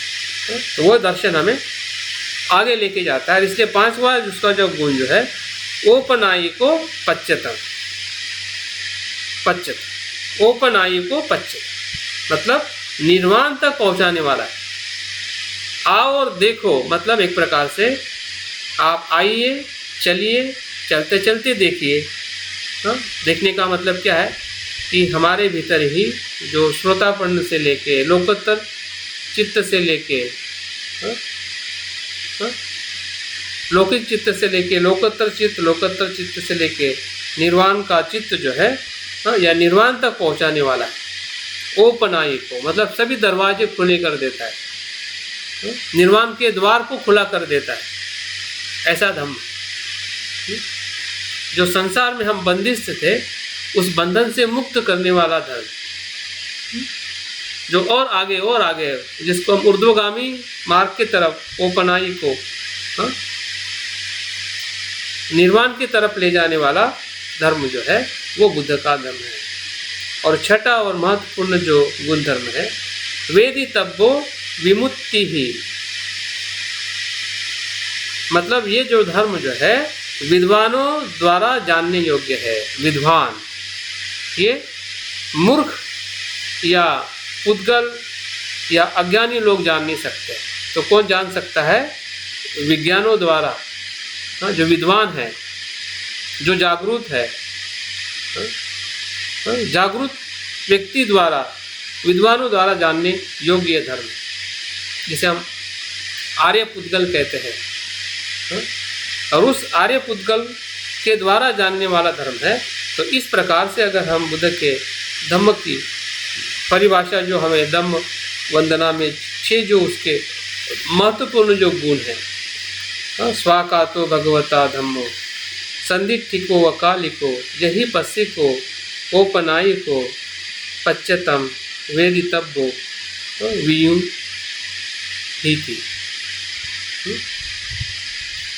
तो वो दर्शन हमें आगे लेके जाता है। इसलिए पांचवा उसका जो गुण जो है, ओपनायी को पच्यतम, पच्यत, ओपनायी को पच्यत मतलब निर्वाण तक पहुंचाने वाला है। आओ और देखो मतलब एक प्रकार से आप आइए, चलिए, चलते चलते देखिए। हाँ, देखने का मतलब क्या है कि हमारे भीतर ही जो श्रोतापन्न से लेके लोकोत्तर चित्त से लेके, लौकिक चित्त से लेके लोकोत्तर चित्त से लेके निर्वाण का चित्त जो है, या निर्वाण तक पहुंचाने वाला है। ओपनायी को मतलब सभी दरवाजे खुले कर देता है, निर्वाण के द्वार को खुला कर देता है। ऐसा धम्म जो संसार में हम बंदिष्ट थे, उस बंधन से मुक्त करने वाला धर्म, जो और आगे जिसको हम ऊर्ध्वगामी मार्ग की तरफ, ओपनायी को, हाँ, निर्वाण की तरफ ले जाने वाला धर्म जो है वो बुद्ध का धर्म है। और छठा और महत्वपूर्ण जो गुण धर्म है, वेदितव्यो विमुक्ति ही, मतलब ये जो धर्म जो है विद्वानों द्वारा जानने योग्य है। विद्वान, ये मूर्ख या पुद्गल या अज्ञानी लोग जान नहीं सकते। तो कौन जान सकता है? विज्ञानों द्वारा, जो विद्वान है, जो जागरूक है, जागरूक व्यक्ति द्वारा, विद्वानों द्वारा जानने योग्य धर्म, जिसे हम आर्य पुद्गल कहते हैं। और उस आर्य पुद्गल के द्वारा जानने वाला धर्म है। तो इस प्रकार से अगर हम बुद्ध के धम्म की परिभाषा, जो हमें धम्म वंदना में 6 जो उसके महत्वपूर्ण जो गुण है, स्वाकातो भगवता धम्मो, संदिग्धिको अकालिको, यही पस्सिको, ओपनायिको, पच्यतम, वेदितव्यो, वियुंहिति।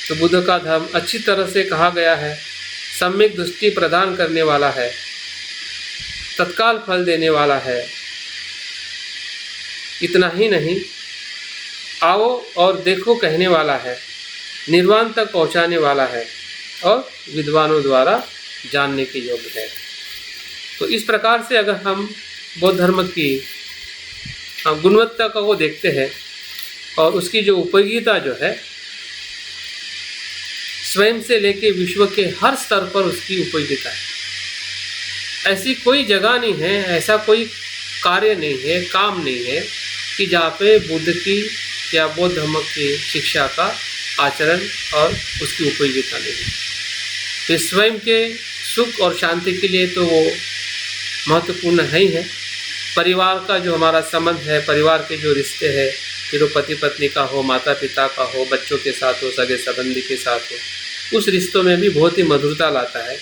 तो बुद्ध का धर्म अच्छी तरह से कहा गया है, सम्यक दृष्टि प्रदान करने वाला है, तत्काल फल देने वाला है। इतना ही नहीं, आओ और देखो कहने वाला है, निर्वाण तक पहुंचाने वाला है, और विद्वानों द्वारा जानने के योग्य है। तो इस प्रकार से अगर हम बौद्ध धर्म की गुणवत्ता का वो देखते हैं, और उसकी जो उपयोगिता जो है, स्वयं से लेके विश्व के हर स्तर पर उसकी उपयोगिता है। ऐसी कोई जगह नहीं है, ऐसा कोई कार्य नहीं है, काम नहीं है कि जहाँ पे बुद्ध की या बौद्ध धर्म की शिक्षा का आचरण और उसकी उपयोगिता नहीं है। तो स्वयं के सुख और शांति के लिए तो वो महत्वपूर्ण है ही है। परिवार का जो हमारा संबंध है, परिवार के जो रिश्ते हैं, फिर वो पति पत्नी का हो, माता पिता का हो, बच्चों के साथ हो, सगे संबंधी के साथ हो, उस रिश्तों में भी बहुत ही मधुरता लाता है।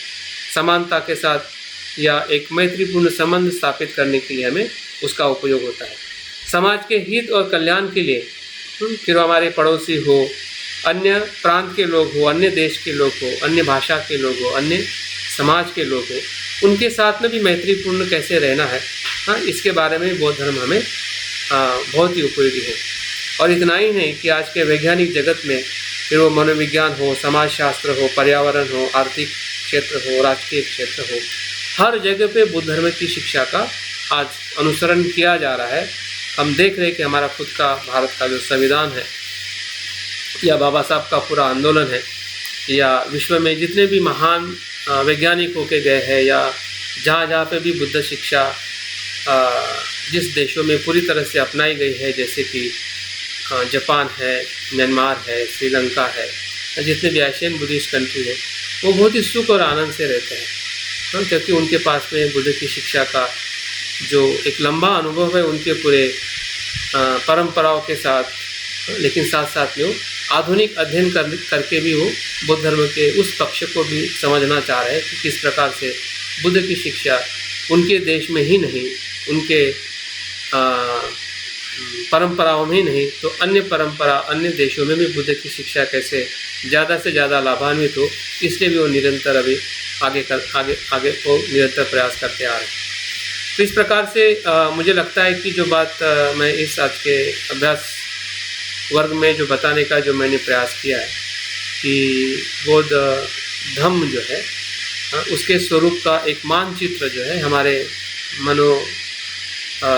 समानता के साथ या एक मैत्रीपूर्ण संबंध स्थापित करने के लिए हमें उसका उपयोग होता है। समाज के हित और कल्याण के लिए, फिर हमारे पड़ोसी हो, अन्य प्रांत के लोग हो, अन्य देश के लोग हो, अन्य भाषा के लोग हो, अन्य समाज के लोग हो, उनके साथ में भी मैत्रीपूर्ण कैसे रहना है, हाँ, इसके बारे में बौद्ध धर्म हमें बहुत ही उपयोगी है। और इतना ही नहीं कि आज के वैज्ञानिक जगत में, फिर वो मनोविज्ञान हो, समाजशास्त्र हो, पर्यावरण हो, आर्थिक क्षेत्र हो, राजकीय क्षेत्र हो, हर जगह पे बुद्ध धर्म की शिक्षा का आज अनुसरण किया जा रहा है। हम देख रहे हैं कि हमारा खुद का भारत का जो संविधान है, या बाबा साहब का पूरा आंदोलन है, या विश्व में जितने भी महान वैज्ञानिक होके गए हैं, या जहाँ जहाँ पे भी बुद्ध शिक्षा जिस देशों में पूरी तरह से अपनाई गई है, जैसे कि जापान है, म्यांमार है, श्रीलंका है, जितने भी एशियन बुद्धिस्ट कंट्री है, वो बहुत ही सुख और आनंद से रहते हैं, क्योंकि उनके पास में बुद्ध की शिक्षा का जो एक लंबा अनुभव है, उनके पूरे परंपराओं के साथ, लेकिन साथ साथ में वो आधुनिक अध्ययन करके भी वो बौद्ध धर्म के उस पक्ष को भी समझना चाह रहे हैं कि किस प्रकार से बुद्ध की शिक्षा उनके देश में ही नहीं, उनके परंपराओं में ही नहीं तो अन्य परंपरा, अन्य देशों में भी बुद्ध की शिक्षा कैसे ज़्यादा से ज़्यादा लाभान्वित हो, इसलिए भी वो निरंतर अभी आगे को निरंतर प्रयास करते आ रहे हैं। तो इस प्रकार से मुझे लगता है कि जो बात मैं इस आज के अभ्यास वर्ग में जो बताने का जो मैंने प्रयास किया है कि बौद्ध धम्म जो है उसके स्वरूप का एक मानचित्र जो है हमारे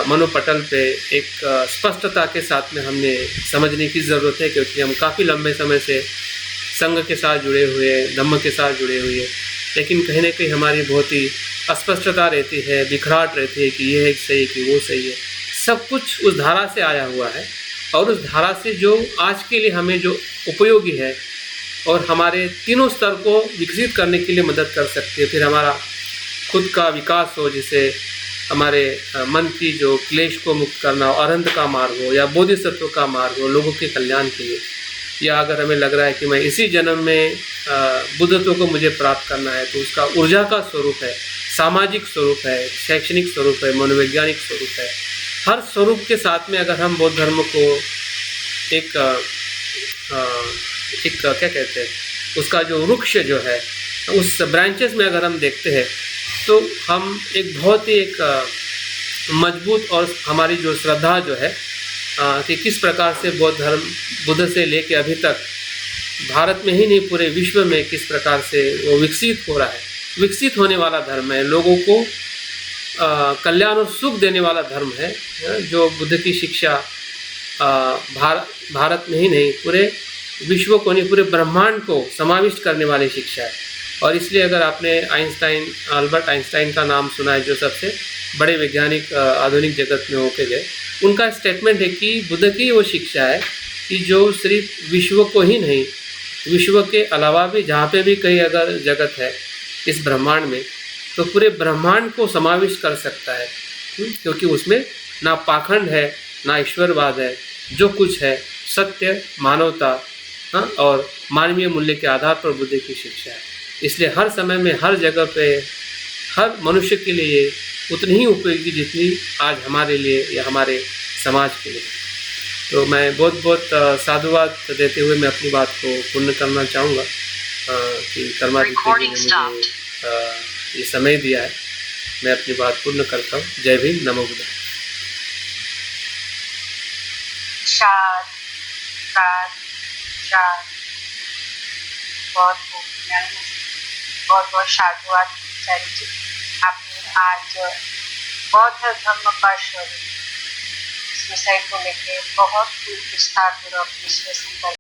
मनोपटल पे एक स्पष्टता के साथ में हमने समझने की ज़रूरत है, क्योंकि हम काफ़ी लंबे समय से संघ के साथ जुड़े हुए, धम्म के साथ जुड़े हुए, लेकिन कहीं ना कहीं हमारी बहुत ही अस्पष्टता रहती है, बिखराट रहती है कि ये है सही कि वो सही है। सब कुछ उस धारा से आया हुआ है और उस धारा से जो आज के लिए हमें जो उपयोगी है और हमारे तीनों स्तर को विकसित करने के लिए मदद कर सकती है, फिर हमारा खुद का विकास हो, जिसे हमारे मन की जो क्लेश को मुक्त करना हो, अरहंत का मार्ग हो या बोधिसत्व का मार्ग हो लोगों के कल्याण के लिए, या अगर हमें लग रहा है कि मैं इसी जन्म में बुद्धत्व को मुझे प्राप्त करना है, तो उसका ऊर्जा का स्वरूप है, सामाजिक स्वरूप है, शैक्षणिक स्वरूप है, मनोवैज्ञानिक स्वरूप है। हर स्वरूप के साथ में अगर हम बौद्ध धर्म को एक क्या कहते हैं, उसका जो वृक्ष जो है उस ब्रांचेस में अगर हम देखते हैं तो हम एक बहुत ही एक मजबूत और हमारी जो श्रद्धा जो है कि किस प्रकार से बौद्ध धर्म बुद्ध से लेके अभी तक भारत में ही नहीं पूरे विश्व में किस प्रकार से वो विकसित हो रहा है, विकसित होने वाला धर्म है, लोगों को कल्याण और सुख देने वाला धर्म है, जो बुद्ध की शिक्षा भारत में ही नहीं पूरे विश्व को नहीं पूरे ब्रह्मांड को समाविष्ट करने वाली शिक्षा है। और इसलिए अगर आपने अल्बर्ट आइंस्टाइन का नाम सुना है, जो सबसे बड़े वैज्ञानिक आधुनिक जगत में होके गए, उनका स्टेटमेंट है कि बुद्ध की वो शिक्षा है कि जो सिर्फ विश्व को ही नहीं, विश्व के अलावा भी जहाँ पे भी कहीं अगर जगत है इस ब्रह्मांड में, तो पूरे ब्रह्मांड को समाविष्ट कर सकता है, क्योंकि उसमें ना पाखंड है ना ईश्वरवाद है, जो कुछ है सत्य, मानवता और मानवीय मूल्य के आधार पर बुद्ध की शिक्षा है। इसलिए हर समय में हर जगह पे हर मनुष्य के लिए उतनी ही उपयोगी जितनी आज हमारे लिए या हमारे समाज के लिए। तो मैं बहुत बहुत साधुवाद देते हुए मैं अपनी बात को पूर्ण करना चाहूँगा कि कर्मादित्य जी ने मुझे ये समय दिया है, मैं अपनी बात पूर्ण करता हूँ। जय भीम, नमो बुद्धाय। बहुत बहुत साधुवाद आचार्य जी, आपने आज बौद्ध धर्म का स्वरूप इस विषय को लेकर बहुत ही विस्तार पूर्वक विश्लेषण कर